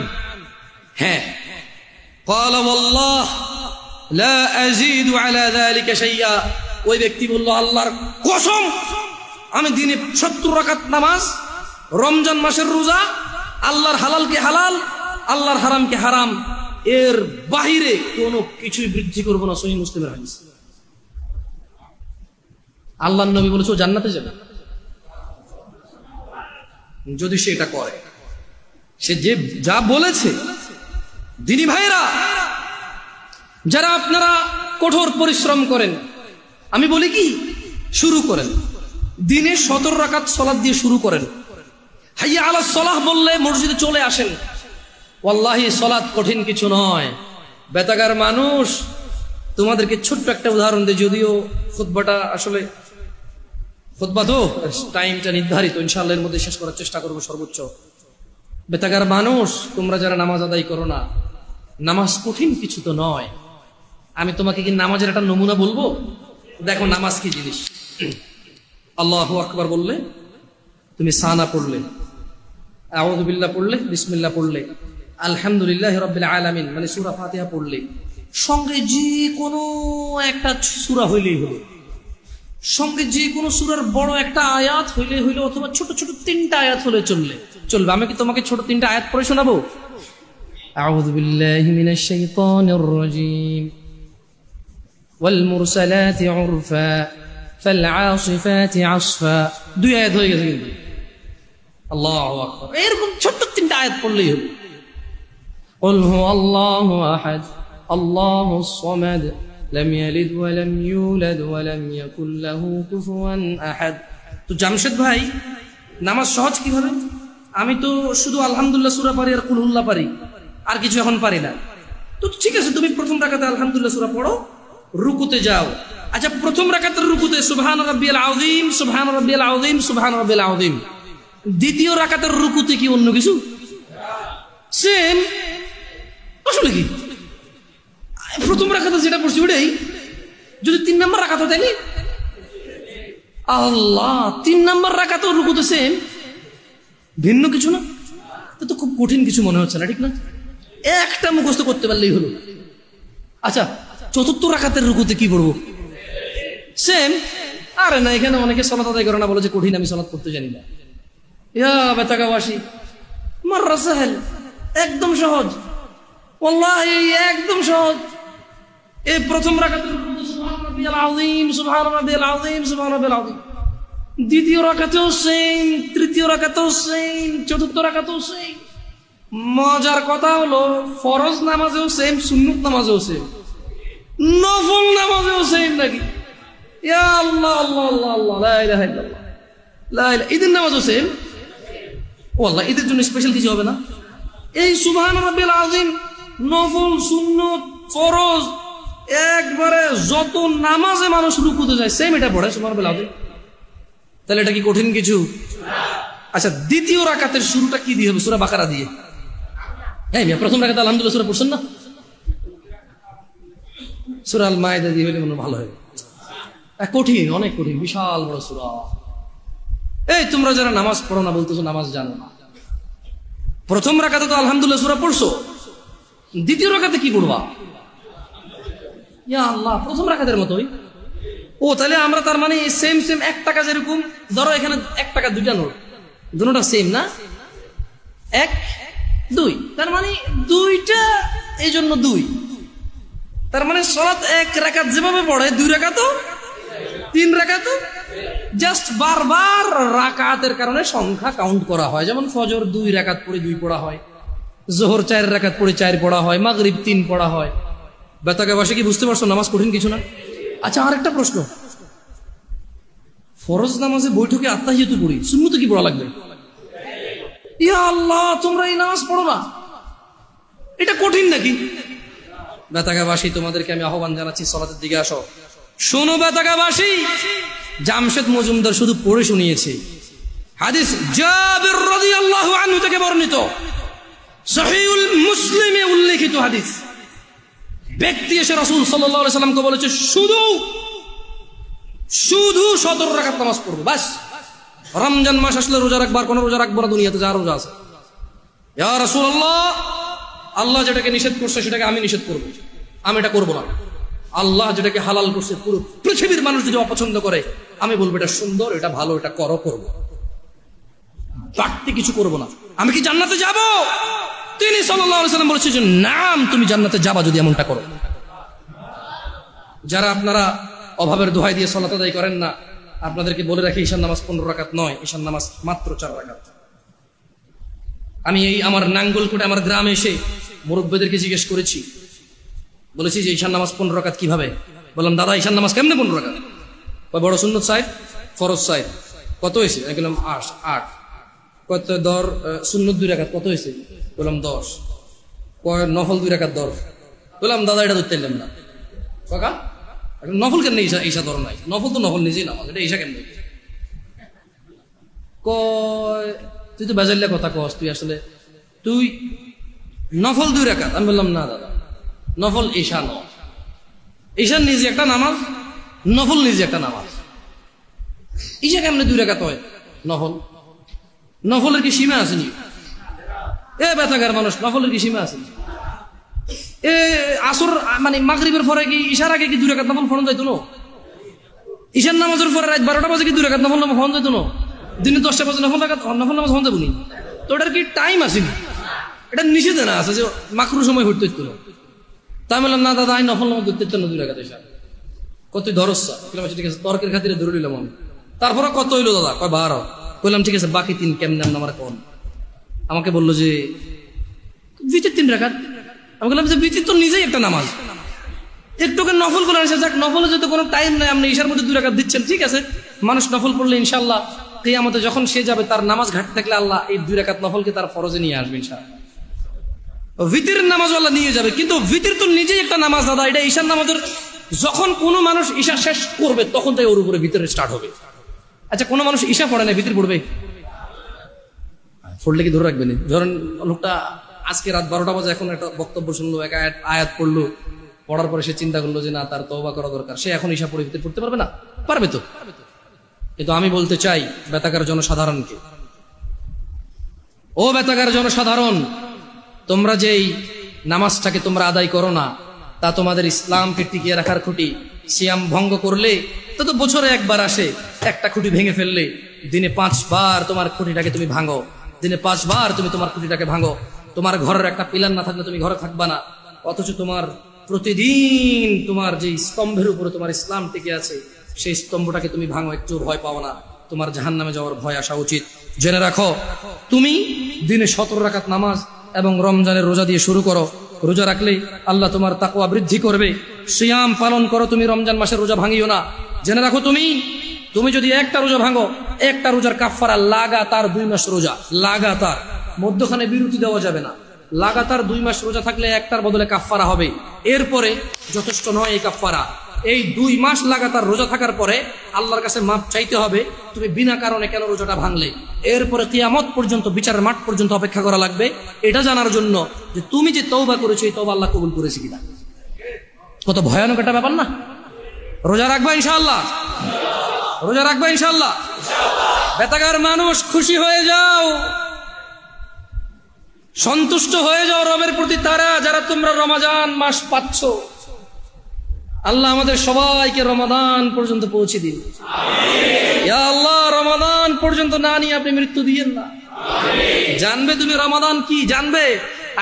হ্যাঁ। قال والله لا أزيد على ذلك شيئا, ওই ব্যক্তি বলল আল্লাহর কসম, আমি দিনে 70 রাকাত নামাজ, রমজান মাসের রোজা, আল্লাহর হালালকে হালাল, আল্লাহর হারামকে হারাম, এর বাহিরে কোনো কিছুই বৃদ্ধি করব না। সহিহ মুসলিমের হাদিস। আল্লাহর নবী বলেছে ও জান্নাতে যাবে যদি সে এটা করে। সে যে যা বলেছে, দিনী ভাইরা যারা আপনারা কঠোর পরিশ্রম করেন, আমি বলি কি, শুরু করেন দিনে 17 রাকাত সালাত দিয়ে শুরু করেন। হাইয়া আলাস সালাহ বললে মসজিদে চলে আসেন। ওয়াল্লাহি সালাত কঠিন কিছু নয়। বেতাগার মানুষ, তোমাদেরকে ছোট্ট একটা উদাহরণ দিই, যদিও খুতবাটা আসলে খুতবা তো টাইমটা নির্ধারিত, ইনশাআল্লাহ এর মধ্যে শেষ করার চেষ্টা করব সর্বোচ্চ। বেতাগার মানুষ, তোমরা যারা নামাজ আদায় করো না, নামাজ কঠিন কিছু তো নয়। আমি তোমাকে কি নামাজের একটা নমুনা বলবো? দেখো নামাজ কি জিনিস। আল্লাহু আকবার বললে, তুমি সানা পড়লে, আউযু বিল্লাহ পড়লে, বিসমিল্লাহ পড়লে, আলহামদুলিল্লাহি রাব্বিল আলামিন মানে সূরা ফাতিহা পড়লে, সঙ্গে যে কোনো একটা সূরা হইলেই হলো, সঙ্গে যে কোনো সূরার বড় একটা আয়াত হইলেই হইলো, অথবা ছোট ছোট 3টা আয়াত হলে চলবে। আমি কি তোমাকে ছোট 3টা আয়াত পড়ে শোনাবো? আউযু বিল্লাহি মিনাশ শাইতানির রাজীম, ওয়াল মুরসালাতি উরফা ফাল আসিফাতি আসফা, 2 আয়াত হয়ে গেছে কিন্তু। আল্লাহু আকবার, এরকম ছোট্ট 3টা আয়াত পড়লেই হলো। কুল হুয়াল্লাহু আহাদ আল্লাহুস সামাদ লাম ইয়ালিদ ওয়া লাম ইউলাদ ওয়া লাম ইয়াকুল লাহু কুফুয়ান আহাদ। তো জামশেদ ভাই, নামাজ সহজ কিভাবে? আমি তো শুধু আলহামদুলিল্লাহ সূরা পারি আর কুল হুল্লাহ পারি, আর কিছু এখন পারি না। তো ঠিক আছে, তুমি প্রথম রাকাতে আলহামদুলিল্লাহ সূরা পড়ো, রুকুতে যাও। আচ্ছা, প্রথম রাকাতের রুকুতে সুবহান রাব্বিয়াল আযীম, সুবহান রাব্বিয়াল আযীম, সুবহান রাব্বিয়াল আযীম। দ্বিতীয় রাকাতের রুকুতে কি অন্য কিছু? সেম। আসলে কি প্রথম রাকাতে যেটা পড়ছি ওটাই, যদি 3 নম্বর রাকাত হতো, তাইলে আল্লাহ 3 নম্বর রাকাত রুকুতে সেম, ভিন্ন কিছু না। তো খুব কঠিন কিছু মনে হচ্ছে না, ঠিক না? একটা মুখস্থ করতে পারলেই হলো। আচ্ছা, চতুর্থ রাকাতের রুকুতে কি পড়বো? সেম। আরে না, এখানে অনেকে সালাত আদায় করে না, বলে যে কঠিন, আমি সালাত করতে জানি না। ইয়া বেতাগাওয়াসি, মাররা সাহেল, একদম সহজ, ওয়াল্লাহি একদম সহজ। এই প্রথম রাকাতের সুবহান রাব্বিয়াল আযীম, সুবহান রাব্বিয়াল আযীম, সুবহান রাব্বিয়াল আযীম। দ্বিতীয় রাকাতেও সেম, তৃতীয় রাকাতেও সেম, চতুর্থ রাকাতেও সেম। মজার কথা হলো ফরজ নামাজেও সেম, সুন্নত নামাজেও সেম, নফল নামাজেও সেম নাকি? ইয়া আল্লাহ আল্লাহ আল্লাহ আল্লাহ, লা ইলাহা ইল্লাল্লাহ, লা ইলাহা। ঈদের নামাজও সেম। ও আল্লাহ, ঈদের জন্য স্পেশাল কিছু হবে না? এই সুবহান রাব্বিল আযীম, নফল, সুন্নত, ফরজ, একবারে যত নামাজে মানুষ রুকুতে যায় সেম এটা পড়ে সুবহান রাব্বিল আযীম। তাহলে এটা কি কঠিন কিছু? আচ্ছা, দ্বিতীয় রাকাতের শুরুটা কি দিয়ে হবে? সূরা বাকারা দিয়ে। হ্যাঁ, প্রথম রাকাতে আলহামদুলিল্লাহ সূরা পড়ছেন না? সূরা আল মাইদা দিয়ে হলে মনে ভালো হয়। কঠিন, অনেক কঠিন, বিশাল বড় সূরা। এই তোমরা যারা নামাজ পড়ো না বলতেছো নামাজ জানো না। প্রথম রাকাতে তো আলহামদুলিল্লাহ সূরা পড়ছো, দ্বিতীয় রাকাতে কি পড়বা? ইয়া আল্লাহ, প্রথম রাকাতের মতোই। ও তাহলে আমরা তার মানে সেম সেম 1 টাকা, যেরকম ধরো এখানে 1 টাকা 2টা নোট, দুটোটা সেম না, 1 2, তার মানে 2টা, এই জন্য 2। তার মানে সালাত 1 রাকাত যেভাবে পড়ে 2 রাকাতও 3 রাকাতও, জাস্ট বারবার রাকাতের কারণে সংখ্যা কাউন্ট করা হয়। যেমন ফজর 2 রাকাত পড়ে 2 পড়া হয়, যোহর 4 রাকাত পড়ে 4 পড়া হয়, মাগরিব 3 পড়া হয়। বেতাকে বসে কি বুঝতে পারছো নামাজ কঠিন কিছু না? আচ্ছা, আরেকটা প্রশ্ন, ফরজ নামাজে বৈঠকে আত্তাহিয়াতু পড়ি, সুন্নতে কি পড়া লাগবে? ইয়া আল্লাহ, তোমরা এই নামাজ পড়ো না, এটা কঠিন নাকি? বেতাকাবাসী, তোমাদেরকে আমি আহ্বান জানাচ্ছি সালাতের দিকে আসো। শোনো বেতাকাবাসী, জামশেদ মজুমদার শুধু পড়ে শুনিয়েছে। হাদিস জাবির রাদিয়াল্লাহু আনহু থেকে বর্ণিত, সহিহুল মুসলিমে উল্লেখিত হাদিস। ব্যক্তি এসে রাসূল সাল্লাল্লাহু আলাইহি সাল্লামকে বলেছে, শুধু 17 রাকাত নামাজ পড়বো, বাস। রমজান মাস আসলে রোজা রাখবার, কোন রোজা রাখবো না দুনিয়াতে, যা রোজা আছে। ইয়া রাসূলুল্লাহ, আল্লাহ যেটাকে নিষেধ করছে সেটাকে আমি নিষেধ করবো, আমি এটা করবো না। আল্লাহ যেটাকে হালাল করছে, পুরো পৃথিবীর মানুষ যদি অপছন্দ করে, আমি বলবো এটা সুন্দর, এটা ভালো, এটা করবো, বাড়তি কিছু করবো না। আমি কি জান্নাতে যাব? তিনি সাল্লাল্লাহু আলাইহি সাল্লাম বলেছেন যে নাম, তুমি জান্নাতে যাবা যদি এমনটা করো। যারা আপনারা অভাবের দোহাই দিয়ে সালাত আদায় করেন না, আপনাদেরকে বলে রাখি, ঈশার নামাজ 15 রাকাত নয়, ঈশার নামাজ মাত্র 4 রাকাত। আমি এই আমার নাঙ্গলকোটে আমার গ্রামে এসে মুরব্বিদেরকে জিজ্ঞেস করেছি, বলেছি যে ঈশার নামাজ 15 রাকাত কিভাবে? বললাম, দাদা ঈশার নামাজ কেমনে 15 রাকাত? বড় সুন্নত সাহেব, ফরজ সাহেব কত হয়েছে? আমি বললাম 8। কত দর সুন্নত 2 রাকাত কত হয়েছে? বললাম 10। কয় নফল 2 রাকাত 10। বললাম দাদা এটা ধরতে না কাকা, নফল কেন ঈশা ধর নাই? নফল তো নফল নিজেই নামাজ, এটা ঈশা কেন? কয় তুই তো বেজাল্লা কথা কস, তুই আসলে তুই নফল 2 রাকাত। আমি বললাম না দাদা, নফল ঈশা নয়, ঈশা নিজে একটা নামাজ, নফল নিজে একটা নামাজ। ঈশা কেমনে 2 রাকাত হয়? নফলের কি সীমা আসেনি? এ বেতাগার মানুষ, নফলের কি সীমা আসেনি? এ আসর মানে মাগরিবের পরে কি ঈশার আগে কি 2 রাকাত নফল ফরজ যাইতো না? ঈশার নামাজের পরে রাত 12টা বাজে কি 2 রাকাত নফল ফরজ যাইতো না? দিনে 10টা বাজে নফল নামাজ ফরজ যাবনি? তো ওটার কি টাইম আসেনি? এটা নিষেধ না আছে যে মাকরু সময় ঘুরতে হইতো না। তাই বললাম না দাদা, আমি নফল নামাজ ধরতে হইতো না 2 রাকাত ঈশা। কত ধরস্যা? ঠিক আছে, তর্কের খাতিরে ধরে নিলাম আমি। তারপরে কত হইলো দাদা? কয় 12। বললাম ঠিক আছে, বাকি 3 কেমন আমার কোন? আমাকে বললো যে বিতির 3 রাকাত। আমি বললাম যে বিতির তো নিজেই একটা নামাজ, একটুকে নফল করে আসে যাক, নফলে যদি কোনো টাইম নাই, আপনি ঈশার মধ্যে 2 রাকাত দিচ্ছেন, ঠিক আছে। মানুষ নফল পড়লে ইনশাআল্লাহ কিয়ামতে যখন সে যাবে, তার নামাজ ঘাটতে থাকলে আল্লাহ এই 2 রাকাত নফলকে তার ফরজে নিয়ে আসবে ইনশাআল্লাহ। ভিতরের নামাজ আল্লাহ নিয়ে যাবে, কিন্তু ভিতর তো নিজেই একটা নামাজ দাদা। এটা ঈশার নামাজের যখন কোনো মানুষ ঈশা শেষ করবে তখন তাই ওর উপরে ভিতরে স্টার্ট হবে। আচ্ছা, কোনো মানুষ ঈশা পড়ে না, ভিতর পড়বে? পড়লে কি ধরে রাখবেন? ধরেন লোকটা আজকে রাত 12টা বাজে এখন একটা বক্তব্য শুনলো, এক আয়াত পড়লো, পড়ার পরে সে চিন্তা করলো যে না, তার তওবা করা দরকার, সে এখন ঈশা পড়ে ভিতরে পড়তে পারবে না? পারবে তো। কিন্তু আমি বলতে চাই বেতাকার জনসাধারণকে, ও বেতাকার জনসাধারণ, তোমরা যেই নামাজটাকে তোমরা আদায় করো না, তা তোমাদের ইসলামকে টিকিয়ে রাখার খুঁটি। সিয়াম ভঙ্গ করলে তো বছরে একবার আসে, একটা খুঁটি ভেঙে ফেললে দিনে 5 বার তোমার খুঁটিটাকে তুমি ভাঙো, দিনে 5 বার তুমি তোমার খুঁটিটাকে ভাঙো। তোমার ঘরের একটা পিলার না থাকলে তুমি ঘরে থাকবা না, অথচ তোমার প্রতিদিন তোমার যে স্তম্ভের উপরে তোমার ইসলাম টিকে আছে সেই স্তম্ভটাকে তুমি ভাঙো, একটু ভয় পাও না, তোমার জাহান্নামে যাওয়ার ভয় আসা উচিত। জেনে রাখো, তুমি দিনে 17 রাকাত নামাজ এবং রমজানের রোজা দিয়ে শুরু করো। রোজা রাখলে আল্লাহ তোমার তাকওয়া বৃদ্ধি করবে। সিয়াম পালন করো, তুমি রমজান মাসের রোজা ভাঙিও না। জেনে রাখো, তুমি যদি একটা রোজা ভাঙো, একটা রোজার কাফারা লাগাতার 2 মাস রোজা, লাগাতার, মধ্যখানে বিরতি দেওয়া যাবে না। লাগাতার 2 মাস রোজা থাকলে একটার বদলে কাফারা হবে। এরপরে যথেষ্ট নয় এই কাফারা, এই 2 মাস লাগাতার রোজা থাকার পরে আল্লাহর কাছে মাপ চাইতে হবে তুমি বিনা কারণে কেন রোজাটা ভাঙলে। এরপরে কিয়ামত পর্যন্ত, বিচারের মাঠ পর্যন্ত অপেক্ষা করা লাগবে এটা জানার জন্য যে তুমি যে তওবা করেছো এই তওবা আল্লাহ কবুল করেছে কিনা। কত ভয়ানক একটা ব্যাপার না? রোজা রাখবা ইনশাআল্লাহ, রোজা রাখবা ইনশাআল্লাহ। বেতাগার মানুষ, খুশি হয়ে যাও, সন্তুষ্ট হয়ে যাও রবের প্রতি, তারা যারা তোমরা রমজান মাস পাচ্ছ। আল্লাহ আমাদের সবাইকে রমাদান পর্যন্ত পৌঁছে দিন। ইয়া আল্লাহ, রমাদান পর্যন্ত না নিয়ে আপনি মৃত্যু দিয়েন না। জানবে তুমি রমাদান কি, জানবে।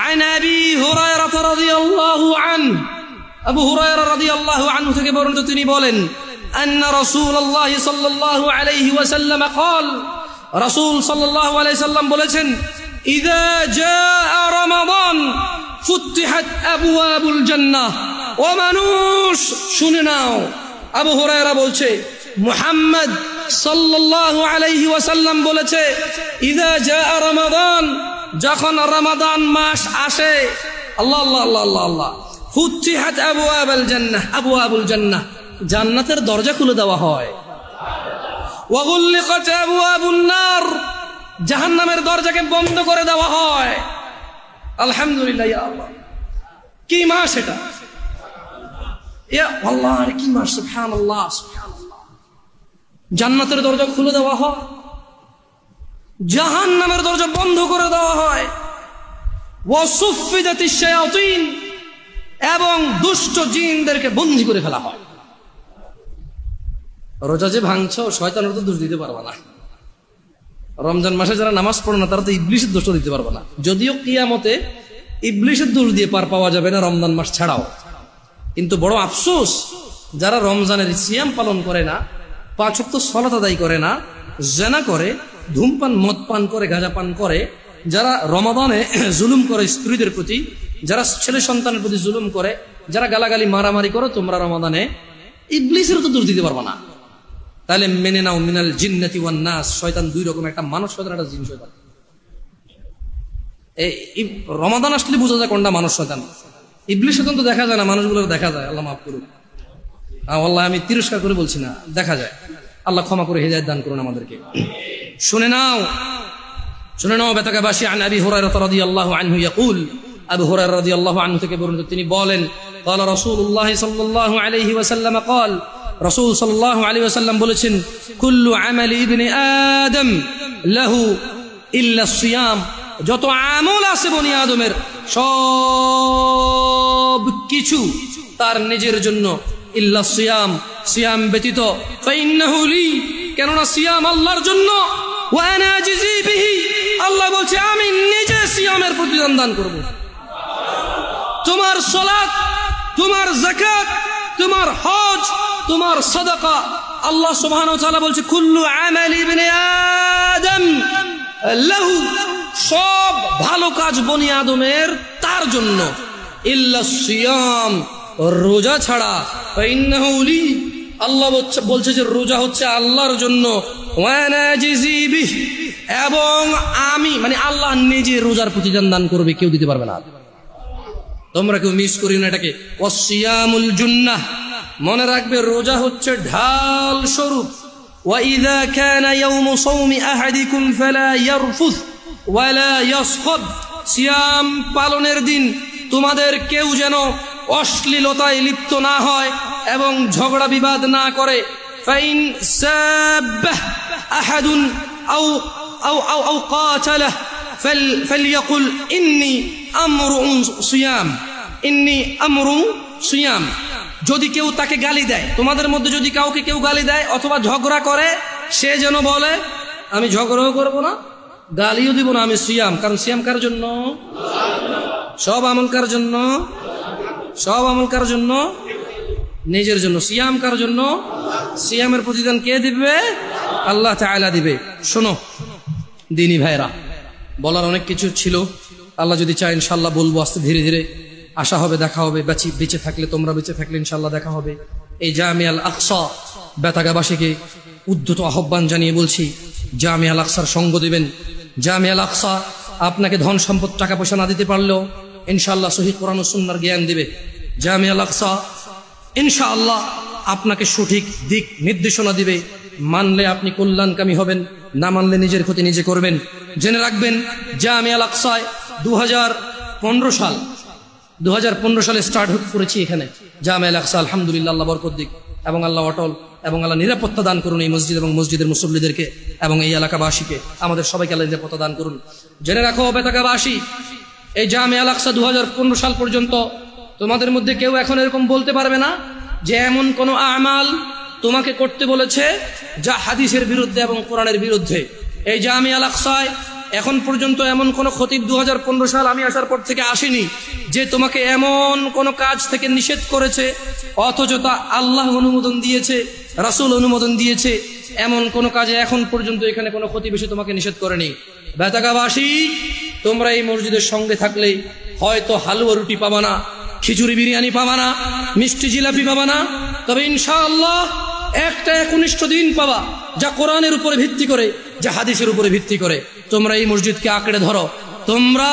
আন আবি হুরায়রা রাদিয়াল্লাহু আনহু, আবু হুরায়রা রাদিয়াল্লাহু আনহু থেকে বর্ণিত, তিনি বলেন, আন্না রাসূলুল্লাহ সাল্লাল্লাহু আলাইহি ওয়াসাল্লাম قال, রাসূল সাল্লাল্লাহু আলাইহি সাল্লাম বলেছেন, ইযা জাআ রমাদান ফুতিহাত আবওয়াবুল জান্নাহ। ও মানুষ শুনে নাও, আবু হুরায়রা বলছে, মুহাম্মদ সাল্লাল্লাহু আলাইহি ওয়াসাল্লাম বলেছে, ইযা জাআ রমাদান, যখন রমাদান মাস আসে, আল্লাহ আল্লাহ আল্লাহ আল্লাহ আল্লাহ, ফুতিহাত আবওয়াবুল জান্নাহ, আবওয়াবুল জান্নাহ, জান্নাতের দরজা খুলে দেওয়া হয়। ওয়া গুল্লিকাত আবওয়াবুন নার, জাহান্নামের দরজাকে বন্ধ করে দেওয়া হয়। আলহামদুলিল্লাহ, ইয়া আল্লাহ, কি মাস এটা! ইয়া আল্লাহ, কি মাস! সুবহানাল্লাহ, সুবহানাল্লাহ। জান্নাতের দরজা খুলে দেওয়া হয়, জাহান্নামের দরজা বন্ধ করে দেওয়া হয়। ওয়া সুফিদাতিশ শায়াতিন, এবং দুষ্ট জিনদেরকে বন্দী করে ফেলা হয়। রোজা যে ভাঙছো, শয়তানের তো দোষ দিতে পারবা না। রমজান মাসে যারা নামাজ পড়ে না তারা তো ইবলিশের দোষ দিতে পারবে না। যদিও কিয়ামতে ইবলিশের দোষ দিয়ে পার পাওয়া যাবে না রমজান মাস ছাড়াও, কিন্তু বড় আফসোস যারা রমজানের সিয়াম পালন করে না, 5 ওয়াক্ত সালাত আদায় করে না, জিনা করে, ধূমপান, মদ পান করে, গাঁজা পান করে, যারা রমাদানে জুলুম করে স্ত্রীদের প্রতি, যারা ছেলে সন্তানের প্রতি জুলুম করে, যারা গালাগালি মারামারি করে, তোমরা রমাদানে ইবলিশের তো দোষ দিতে পারবে না। তাহলে মেনে নাও, মিনাল জিন্নাতি ওয়ান নাস, শয়তান 2 রকম, একটা মানুষ শয়তান, একটা জিন শয়তান। এই রমাদান আসলে বোঝা যায় কোনটা মানুষ শয়তান। ইবলিশ শয়তান তো দেখা যায় না, মানুষগুলো দেখা যায়। আল্লাহ মাফ করুন, আল্লাহ আমি তিরস্কার করে বলছি না, দেখা যায়। আল্লাহ ক্ষমা করে হেদায়েত দান করুন আমাদেরকে। শুনে নাও, শুনে নাও বেতাকাবাসী। আন আবি হুরায়রা রাদিয়াল্লাহু আনহু ইয়াকুল, আবু হুরায়রা রাদিয়াল্লাহু আনহু থেকে বর্ণিত, তিনি বলেন, قال রাসূলুল্লাহ সাল্লাল্লাহু আলাইহি ওয়াসাল্লাম قال, রাসূল সাল্লাল্লাহু আলাইহি ওয়াসাল্লাম বলেছেন, কুল্লু আমালি ইবনি আদম লাহু ইল্লা সিয়াম, যত আমল আছে বনি আদমের সব কিছু তার নিজের জন্য, ইল্লা সিয়াম, সিয়াম ব্যতীত। ফাইন্নাহু লি, কেননা সিয়াম আল্লাহর জন্য। ওয়া আনা আজজি বিহি, আল্লাহ বলছে আমি নিজে সিয়ামের প্রতিদান দান করব। তোমার সালাত, তোমার যাকাত, তোমার হজ, তোমার সাদাকা, আল্লাহ সুবহানাহু ওয়া তাআলা বলছে কুল্লু আমালি ইবনে আদম লাহু, সব ভালো কাজ বনি আদমের তার জন্য, ইল্লা সিয়াম, রোজা ছাড়া। ফাইন্নাহু লি, আল্লাহ বলছে যে রোজা হচ্ছে আল্লাহর জন্য। ওয়া আনা আজজি বিহি, এবং আমি, মানে আল্লাহ নিজে রোজার প্রতিদান দান করবে, কেউ দিতে পারবে না। তোমরা কেউ মিস করিও না এটাকে। ওয়াসিয়ামুল জুন্নাহ, মনে রাখবে রোজা হচ্ছে ঢাল স্বরূপ। ওয়া ইযা কানা ইয়াউমু সাওমি আহাদিকুম ফালা ইয়ারফুস ওয়ালা ইয়াসখাব, সিয়াম পালনের দিন তোমাদের কেউ যেন অশ্লীলতায় লিপ্ত না হয় এবং ঝগড়া বিবাদ না করে। ফাইন সাবাহ আহাদুন আও আও আও আও কাতালাহ ফালইয়াকুল ইন্নী আমরুন সিয়াম, ইন্নী আমরুন সিয়াম। যদি কেউ তাকে গালি দেয়, তোমাদের মধ্যে যদি কাউকে কেউ গালি দেয় অথবা ঝগড়া করে, সে যেন বলে আমি ঝগড়াও করব না, গালিও দিব না, আমি সিয়াম। কারণ সিয়াম কার জন্য? সব আমল কার জন্য? সব আমল কার জন্য? নিজের জন্য। সিয়াম কার জন্য? সিয়ামের প্রতিদান কে দিবে? আল্লাহ তাআলা দিবে। শোনো দিনী ভাইরা, বলার অনেক কিছু ছিল, আল্লাহ যদি চায় ইনশাআল্লাহ বলবো আস্তে ধীরে ধীরে। আশা হবে দেখা হবে, বেঁচে থাকলে, তোমরা বেঁচে থাকলে ইনশাআল্লাহ দেখা হবে। এই জামিয়া আল আকসা বেতাগাবাসীকে উদ্ধত আহ্বান জানিয়ে বলছি, জামিয়া আল আকসার সঙ্গ দিবেন। জামিয়া আল আকসা আপনাকে ধন সম্পদ টাকা পয়সা না দিতে পারলেও ইনশাআল্লাহ সহিহ কোরআন ও সুন্নাহর জ্ঞান দিবে। জামিয়া আল আকসা ইনশাআল্লাহ আপনাকে সঠিক দিক নির্দেশনা দিবে। মানলে আপনি কল্যাণকামী হবেন, না মানলে নিজের ক্ষতি নিজে করবেন। জেনে রাখবেন জামিয়া আল আকসায় 2015 সালে স্টার্ট করেছি এখানে জামিয়া আল আকসা। আলহামদুলিল্লাহ, আল্লাহ বরকত দিক এবং আল্লাহ অটল এবং আল্লাহ নিরাপত্তা দান করুন এই মসজিদ এবং মসজিদের মুসল্লিদেরকে এবং এই এলাকাবাসীকে, আমাদের সবাইকে আল্লাহ নিরাপত্তা দান করুন। জেনে রাখো বেতাগাবাসী, এই জামিয়া আল আকসা 2015 সাল পর্যন্ত তোমাদের মধ্যে কেউ এখন এরকম বলতে পারবে না যে এমন কোন আমাল তোমাকে করতে বলেছে যা হাদিসের বিরুদ্ধে এবং কোরআনের বিরুদ্ধে। এই জামিয়া আল আকসায় এখন পর্যন্ত এমন কোন খতিব 2015 সাল আমি আসার পর থেকে আসেনি যে তোমাকে এমন কোন কাজ থেকে নিষেধ করেছে অথচ তা আল্লাহ অনুমোদন দিয়েছে, রাসূল অনুমোদন দিয়েছে। এমন কোন কাজে এখন পর্যন্ত এখানে কোনো খতিব এসে তোমাকে নিষেধ করেনি। বেতাগাবাসী, তোমরা এই মসজিদের সঙ্গে থাকলে হয়তো হালুয়া রুটি পাবা না, খিচুড়ি বিরিয়ানি পাবা না, মিষ্টি জিলাপি পাবা না, তবে ইনশাআল্লাহ একটা একনিষ্ঠ দিন পাবা যা কোরআনের উপরে ভিত্তি করে, যা হাদিসের উপরে ভিত্তি করে। তোমরা এই মসজিদকে আঁকড়ে ধরো। তোমরা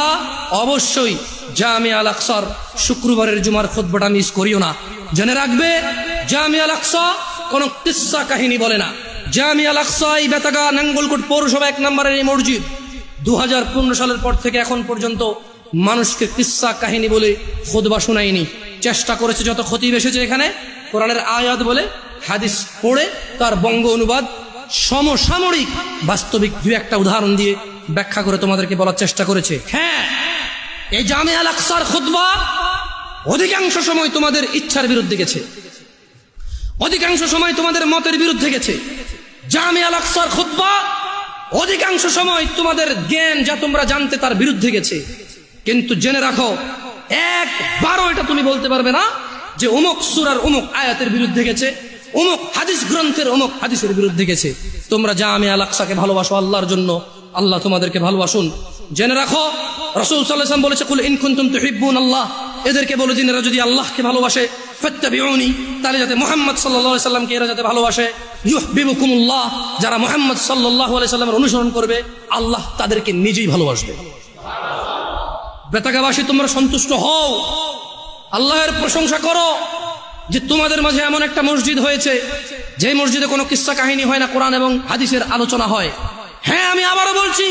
অবশ্যই জামিয়া আল আকসার শুক্রবারের জুমার খুতবাটা মিস করিও না। জেনে রাখবে জামিয়া আল আকসা কোনো কিস্সা কাহিনী বলে না। জামিয়া আল আকসা এই বেতাগা নাঙ্গলকোট পৌরসভা 1 নম্বরের এই মসজিদ 2015 সালের পর থেকে এখন পর্যন্ত মানুষকে কিস্সা কাহিনী বলে খুতবা শোনায়নি। চেষ্টা করেছে যত খতিব এসেছে এখানে কোরআনের আয়াত বলে, হাদিস পড়ে তার বঙ্গ অনুবাদ সমসাময়িক বাস্তবিক 2-1টা উদাহরণ দিয়ে ব্যাখ্যা করে তোমাদেরকে বলার চেষ্টা করেছে। হ্যাঁ, এই জামিয়া আল আকসার খুতবা অধিকাংশ সময় তোমাদের ইচ্ছার বিরুদ্ধে গেছে, অধিকাংশ সময় তোমাদের মতের বিরুদ্ধে গেছে। জামিয়া আল আকসার খুতবা অধিকাংশ সময় তোমাদের জ্ঞান যা তোমরা জানতে তার বিরুদ্ধে গেছে। কিন্তু জেনে রাখো, একবারও এটা তুমি বলতে পারবে না যে অমুক সূরার অমুক আয়াতের বিরুদ্ধে গেছে, অমুক হাদিস গ্রন্থের অমুক হাদিসের বিরুদ্ধে গেছে। তোমরা জামিয়া আল আকসাকে ভালোবাসো আল্লাহর জন্য, আল্লাহ তোমাদেরকে ভালোবাসুন। জেনে রাখো রাসূল সাল্লাল্লাহু আলাইহি ওয়াসাল্লাম বলেছে, কুল ইন কুনতুম তুহিব্বুনাল্লাহ, এদেরকে বলে দিন এরা যদি আল্লাহকে ভালোবাসে, ফাত্তাবিউনি, তাহলে যাতে মুহাম্মদ সাল্লাল্লাহু আলাইহি ওয়াসাল্লামকে এরা যাতে ভালোবাসে, ইউহিব্বুকুমুল্লাহ, যারা মুহাম্মদ সাল্লাল্লাহু আলাইহি ওয়াসাল্লামের অনুসরণ করবে আল্লাহ তাদেরকে নিজেই ভালোবাসবে। বেতাগাবাসী, তোমরা সন্তুষ্ট হও, আল্লাহর প্রশংসা করো যে তোমাদের মাঝে এমন একটা মসজিদ হয়েছে যে মসজিদে কোনো কিস্সা কাহিনী হয় না, কোরআন এবং হাদিসের আলোচনা হয়। হ্যাঁ, আমি আবারও বলছি,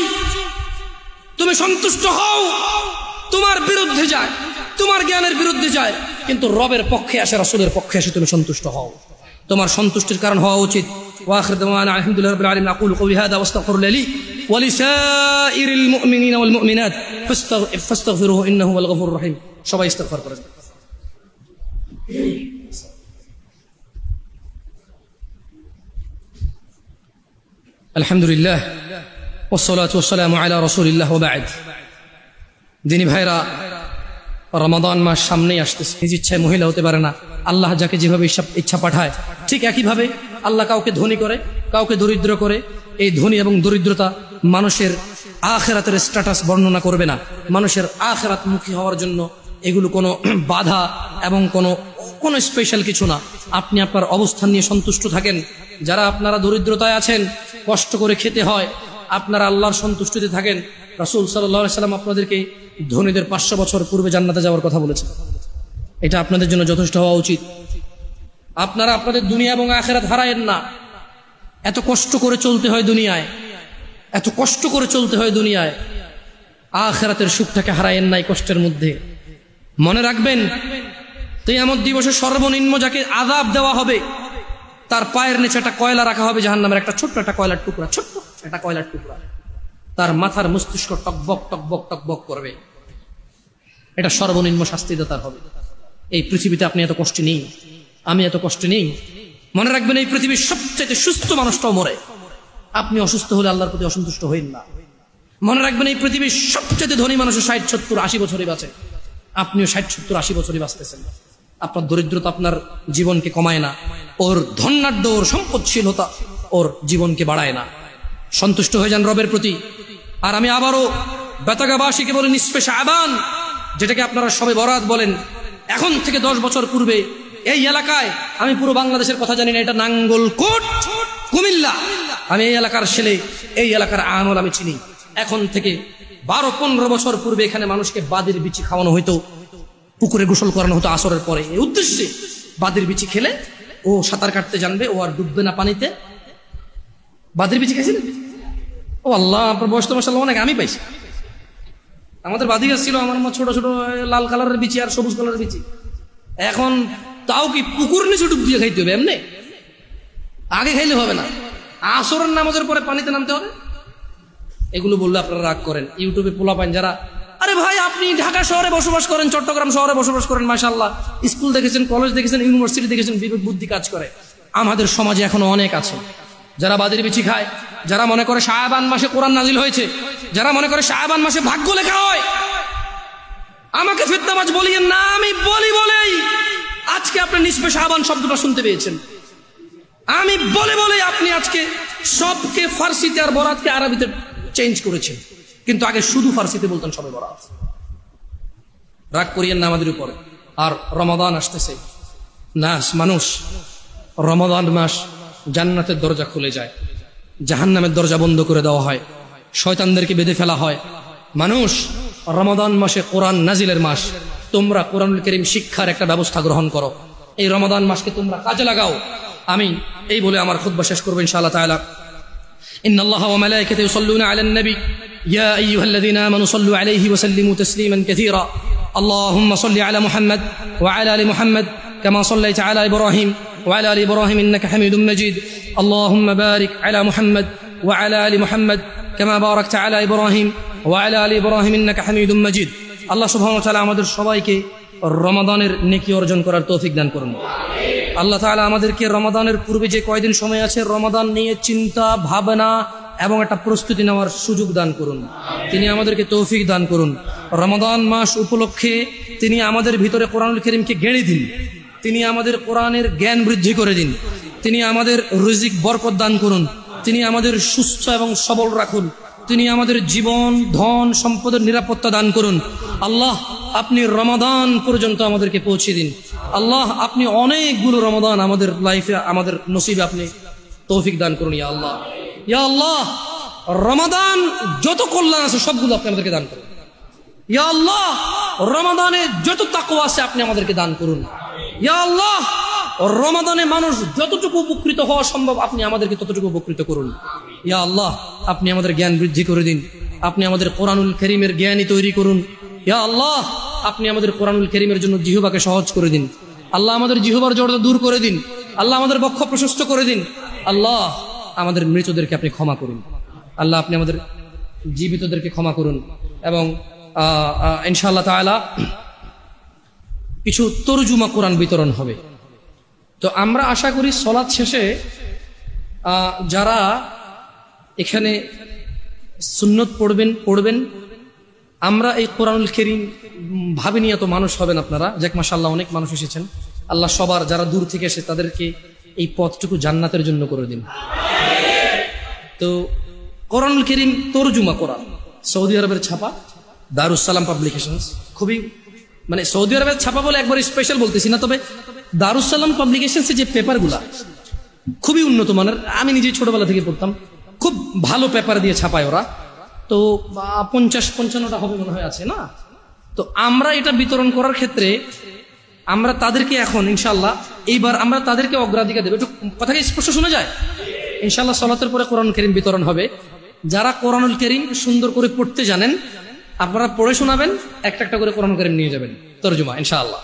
তুমি সন্তুষ্ট হও। তোমার বিরুদ্ধে যায়, তোমার জ্ঞানের বিরুদ্ধে যায়, কিন্তু রবের পক্ষে আসে, রাসূলের পক্ষে আসে, তুমি সন্তুষ্ট হও। তোমার সন্তুষ্টির কারণ হওয়া উচিত। ওয়া আখিরু দাওয়ানা আলহামদুলিল্লাহি রাব্বিল আলামিন। আকুলু কওলি হাযা ওয়াস্তাগফিরু লি ওয়া লিসাইরিল মুমিনিনা ওয়াল মুমিনাত ফাস্তাগফিরুহু ইন্নাহু হুয়াল গফুরুর রহিম। সবাই ইস্তিগফার করেন। আলহামদুলিল্লাহ ওয়াসসালাতু ওয়াসসালামু আলা রাসূলিল্লাহ ওয়া বা'দ। দিনী ভাইরা, রমাদান মাস সামনেই আসতেছে। নিজ ইচ্ছায় মহিলা হতে পারে না। আল্লাহ যাকে যেভাবে ইচ্ছা পাঠায়, ঠিক একইভাবে আল্লাহ কাউকে ধনী করে, কাউকে দরিদ্র করে। এই ধনী এবং দরিদ্রতা মানুষের আখিরাতের স্ট্যাটাস বর্ণনা করবে না। মানুষের আখিরাত মুখী হওয়ার জন্য এগুলো কোনো বাধা এবং কোনো স্পেশাল কিছু না। আপনি আপনার অবস্থান নিয়ে সন্তুষ্ট থাকেন। যারা আপনারা দরিদ্রতায় আছেন, কষ্ট করে খেতে হয়, আপনারা আল্লাহর সন্তুষ্টিতে থাকেন। রাসূল সাল্লাল্লাহু আলাইহি ওয়াসাল্লাম আপনাদেরকে ধনীদের 500 বছর পূর্বে জান্নাতে যাওয়ার কথা বলেছেন। এটা আপনাদের জন্য যথেষ্ট হওয়া উচিত। আপনারা আপনাদের দুনিয়া এবং আখিরাত হারায়েন না। এত কষ্ট করে চলতে হয় দুনিয়ায়, এত কষ্ট করে চলতে হয় দুনিয়ায়। আখিরাতের সুখটাকে হারায়েন না এই কষ্টের মধ্যে। মনে রাখবেন, কিয়ামত দিবসে সর্বনিম্ন যাকে আযাব দেওয়া হবে তার পায়ের নিচে একটা কয়লা রাখা হবে, জাহান্নামের একটা ছোট্ট একটা কয়লার টুকরা, ছোট্ট একটা কয়লার টুকরা। তার মাথার মস্তিষ্ক টকবক টকবক টকবক করবে। এটা সর্বনিম্ন শাস্তিদাতার হবে। এই পৃথিবীতে আপনি এত কষ্ট নেই, আমি এত কষ্ট নেই। মনে রাখবেন, এই পৃথিবীর সবচেয়ে সুস্থ মানুষটাও মরে। আপনি অসুস্থ হলে আল্লাহর প্রতি অসন্তুষ্ট হইন না। মনে রাখবেন, এই পৃথিবীর সবচেয়ে ধনী মানুষ 60, 70, 80 বছরই বাঁচে। আপনিও 60, 70, 80 বছরই বাঁচতেছেন। আপনার দরিদ্রতা আপনার জীবনকে কমায় না, ওর ধনাঢ্য, ওর সম্পদশীলতা ওর জীবনকে বাড়ায় না। সন্তুষ্ট হয়ে যান রবের প্রতি। আর আমি আবারও বেতাগাবাসীকে বলি, নিসফে শাবান, যেটাকে আপনারা সবে বরাত বলেন, এখন থেকে 10 বছর পূর্বে এই এলাকায়, আমি পুরো বাংলাদেশের কথা জানি না, এটা নাঙ্গলকোট, কুমিল্লা, আমি এই এলাকার ছেলে, এই এলাকার আমল আমি চিনি। এখন থেকে 12-15 বছর পূর্বে এখানে মানুষকে বাদের বিচি খাওয়ানো হইতো, পুকুরে গোসল করানো হতো আসরের পরে, এই উদ্দেশ্যে বাদের বিচি খেলে ও সাঁতার কাটতে জানবে, ও আর ডুববে না পানিতে। বাদের বিচি খাইছিলেন? ও আল্লাহ, আপনার বয়স তো মাশাআল্লাহ অনেক, আমি পাইছি। আমাদের বাদি গাছ ছিল, আমার ছোট ছোট লাল কালারের বিচি আর সবুজ কালারের বিচি। এখন তাও কি পুকুর নিচে ডুব দিয়ে খাইতে হবে? এমনি আগে খাইলে হবে না, আসরের নামাজের পরে পানিতে নামতে হবে। এগুলো বললে আপনারা রাগ করেন। ইউটিউবে পোলা পান যারা, আরে ভাই আপনি ঢাকা শহরে বসবাস করেন, চট্টগ্রাম শহরে বসবাস করেন, মাশাআল্লাহ স্কুল দেখেছেন, কলেজ দেখেছেন, ইউনিভার্সিটি দেখেছেন, বিবেক বুদ্ধি কাজ করে। আমাদের সমাজে এখনো অনেক আছে যারা বাদের বিচি খায়, যারা মনে করে শাবান মাসে কোরআন নাজিল হয়েছে, যারা মনে করে শাবান মাসে ভাগ্য লেখা হয়। আমাকে ফিতনাবাজ বলিয়েন না, আমি বলি বলেই আজকে আপনি নিসফে শাবান শব্দটা শুনতে পেয়েছেন। আমি বলে বলে আপনি আজকে সবকে ফার্সিতে আর বরাতকে আরবিতে চেঞ্জ করেছেন, কিন্তু আগে শুধু ফার্সিতে বলতেন সবে বরাত। রাগ করিয়েন না আমাদের উপর। আর রমাদান আসতেছে, মানুষ রমাদান মাস জান্নাতের দরজা খুলে যায়, জাহান্নামের দরজা বন্ধ করে দেওয়া হয়, শয়তানদেরকে বেঁধে ফেলা হয়। মানুষ রমাদান মাসে কোরআন নাজিলের মাস, তোমরা কোরআনুল কারীম শিক্ষার একটা ব্যবস্থা গ্রহণ করো, এই রমাদান মাসকে তোমরা কাজে লাগাও। আমি এই বলে আমার খুতবা শেষ করব ইনশাআল্লাহ তাআলা। ইন্নাল্লাহা ওয়া মালায়েকাতাহু ইউসাল্লুনা আলান নবী ইয়া আইয়ুহাল্লাযীনা আমানু সাল্লু আলাইহি ওয়া সাল্লিমু তাসলিমান কাসীরা। আল্লাহুম্মা সাল্লি আলা মুহাম্মাদ ওয়া আলা আলি মুহাম্মাদ কামা সাল্লাইতা আলা ইব্রাহিম ওয়া আলা আলি ইব্রাহিম ইন্নাকা হামিদুম মাজিদ। আল্লাহুম্মা বারিক আলা মুহাম্মাদ ওয়া আলা আলি মুহাম্মাদ কামা বারাকতা আলা ইব্রাহিম ওয়া আলা আলি ইব্রাহিম ইন্নাকা হামিদুম মাজিদ। আল্লাহ সুবহানাহু ওয়া তাআলা আমাদের সবাইকে রমাদানের নেকি অর্জন করার তৌফিক দান করুন। আল্লাহ তাআলা আমাদেরকে রমাদানের পূর্বে যে কয়দিন সময় আছে, রমাদান নিয়ে চিন্তা ভাবনা এবং একটা প্রস্তুতি নেওয়ার সুযোগ দান করুন। তিনি আমাদেরকে তৌফিক দান করুন। রমাদান মাস উপলক্ষে তিনি আমাদের ভিতরে কোরআনুল কারীমকে গেড়ে দিন, তিনি আমাদের কোরআনের জ্ঞান বৃদ্ধি করে দিন, তিনি আমাদের রিজিক বরকত দান করুন, তিনি আমাদের সুস্থ এবং সবল রাখুন, তিনি আমাদের জীবন ধন সম্পদের নিরাপত্তা দান করুন। আল্লাহ আপনি রমাদান পর্যন্ত আমাদেরকে পৌঁছে দিন। আল্লাহ আপনি অনেকগুলো রমাদান আমাদের লাইফে, আমাদের নসিবে আপনি তৌফিক দান করুন। ইয়া আল্লাহ, ইয়া আল্লাহ, রমাদান যত কল্যাণ আছে সবগুলো আপনি আমাদেরকে দান করুন। ইয়া আল্লাহ, রমাদানে যত তাকওয়া আছে আপনি আমাদেরকে দান করুন। ইয়া আল্লাহ, রমাদানে মানুষ যতটুকু উপকৃত হওয়া সম্ভব আপনি আমাদেরকে ততটুকু উপকৃত করুন। ইয়া আল্লাহ, আপনি আমাদের জ্ঞান বৃদ্ধি করে দিন, আপনি আমাদের কোরআনুল কারীমের জ্ঞানী তৈরি করুন। ইয়া আল্লাহ, আপনি আমাদের কোরআনুল কারীমের জন্য জিহ্বাকে সহজ করে দিন। আল্লাহ আমাদের জিহ্বার জড়তা দূর করে দিন। আল্লাহ আমাদের বক্ষ প্রশস্ত করে দিন। আল্লাহ আমাদের মৃতদেরকে আপনি ক্ষমা করুন। আল্লাহ আপনি আমাদের জীবিতদেরকে ক্ষমা করুন। এবং ইনশাআল্লাহ তাআলা কিছু তরজুমা কোরআন বিতরণ হবে। তো আমরা আশা করি সালাত শেষে যারা এখানে সুন্নত পড়বেন, আমরা এই কোরআনুল কারীম ভাবিনি এত মানুষ হবেন আপনারা, যাক মাশাআল্লাহ অনেক মানুষ এসেছেন। আল্লাহ সবার যারা দূর থেকে এসে তাদেরকে এই পথটুকু জান্নাতের জন্য করে দিন। তো কোরআনুল কারীম তরজুমা কোরআন সৌদি আরবের ছাপা, দারুস সালাম পাবলিকেশনস, খুবই মানে সৌদি আরবের ছাপা বলে একবার স্পেশাল বলতেছি না, তবে দারুস সালাম পাবলিকেশনস যে পেপারগুলা খুবই উন্নত মানের, আমি নিজে ছোটবেলা থেকে পড়তাম, খুব ভালো পেপার দিয়ে ছাপায় ওরা। তো 50-55টা হবে মনে হয় আছে না। তো আমরা এটা বিতরণ করার ক্ষেত্রে আমরা তাদেরকে এখন ইনশাআল্লাহ এইবার আমরা তাদেরকে অগ্রাধিকার দেব। একটু কথা কি স্পষ্ট শোনা যায়? ইনশাআল্লাহ সালাতের পরে কোরআনুল কারীম বিতরণ হবে। যারা কোরআনুল কারীম সুন্দর করে পড়তে জানেন আপনারা পড়ে শোনাবেন, একটা একটা করে কোরআনুল কারীম নিয়ে যাবেন তরজমা ইনশাআল্লাহ।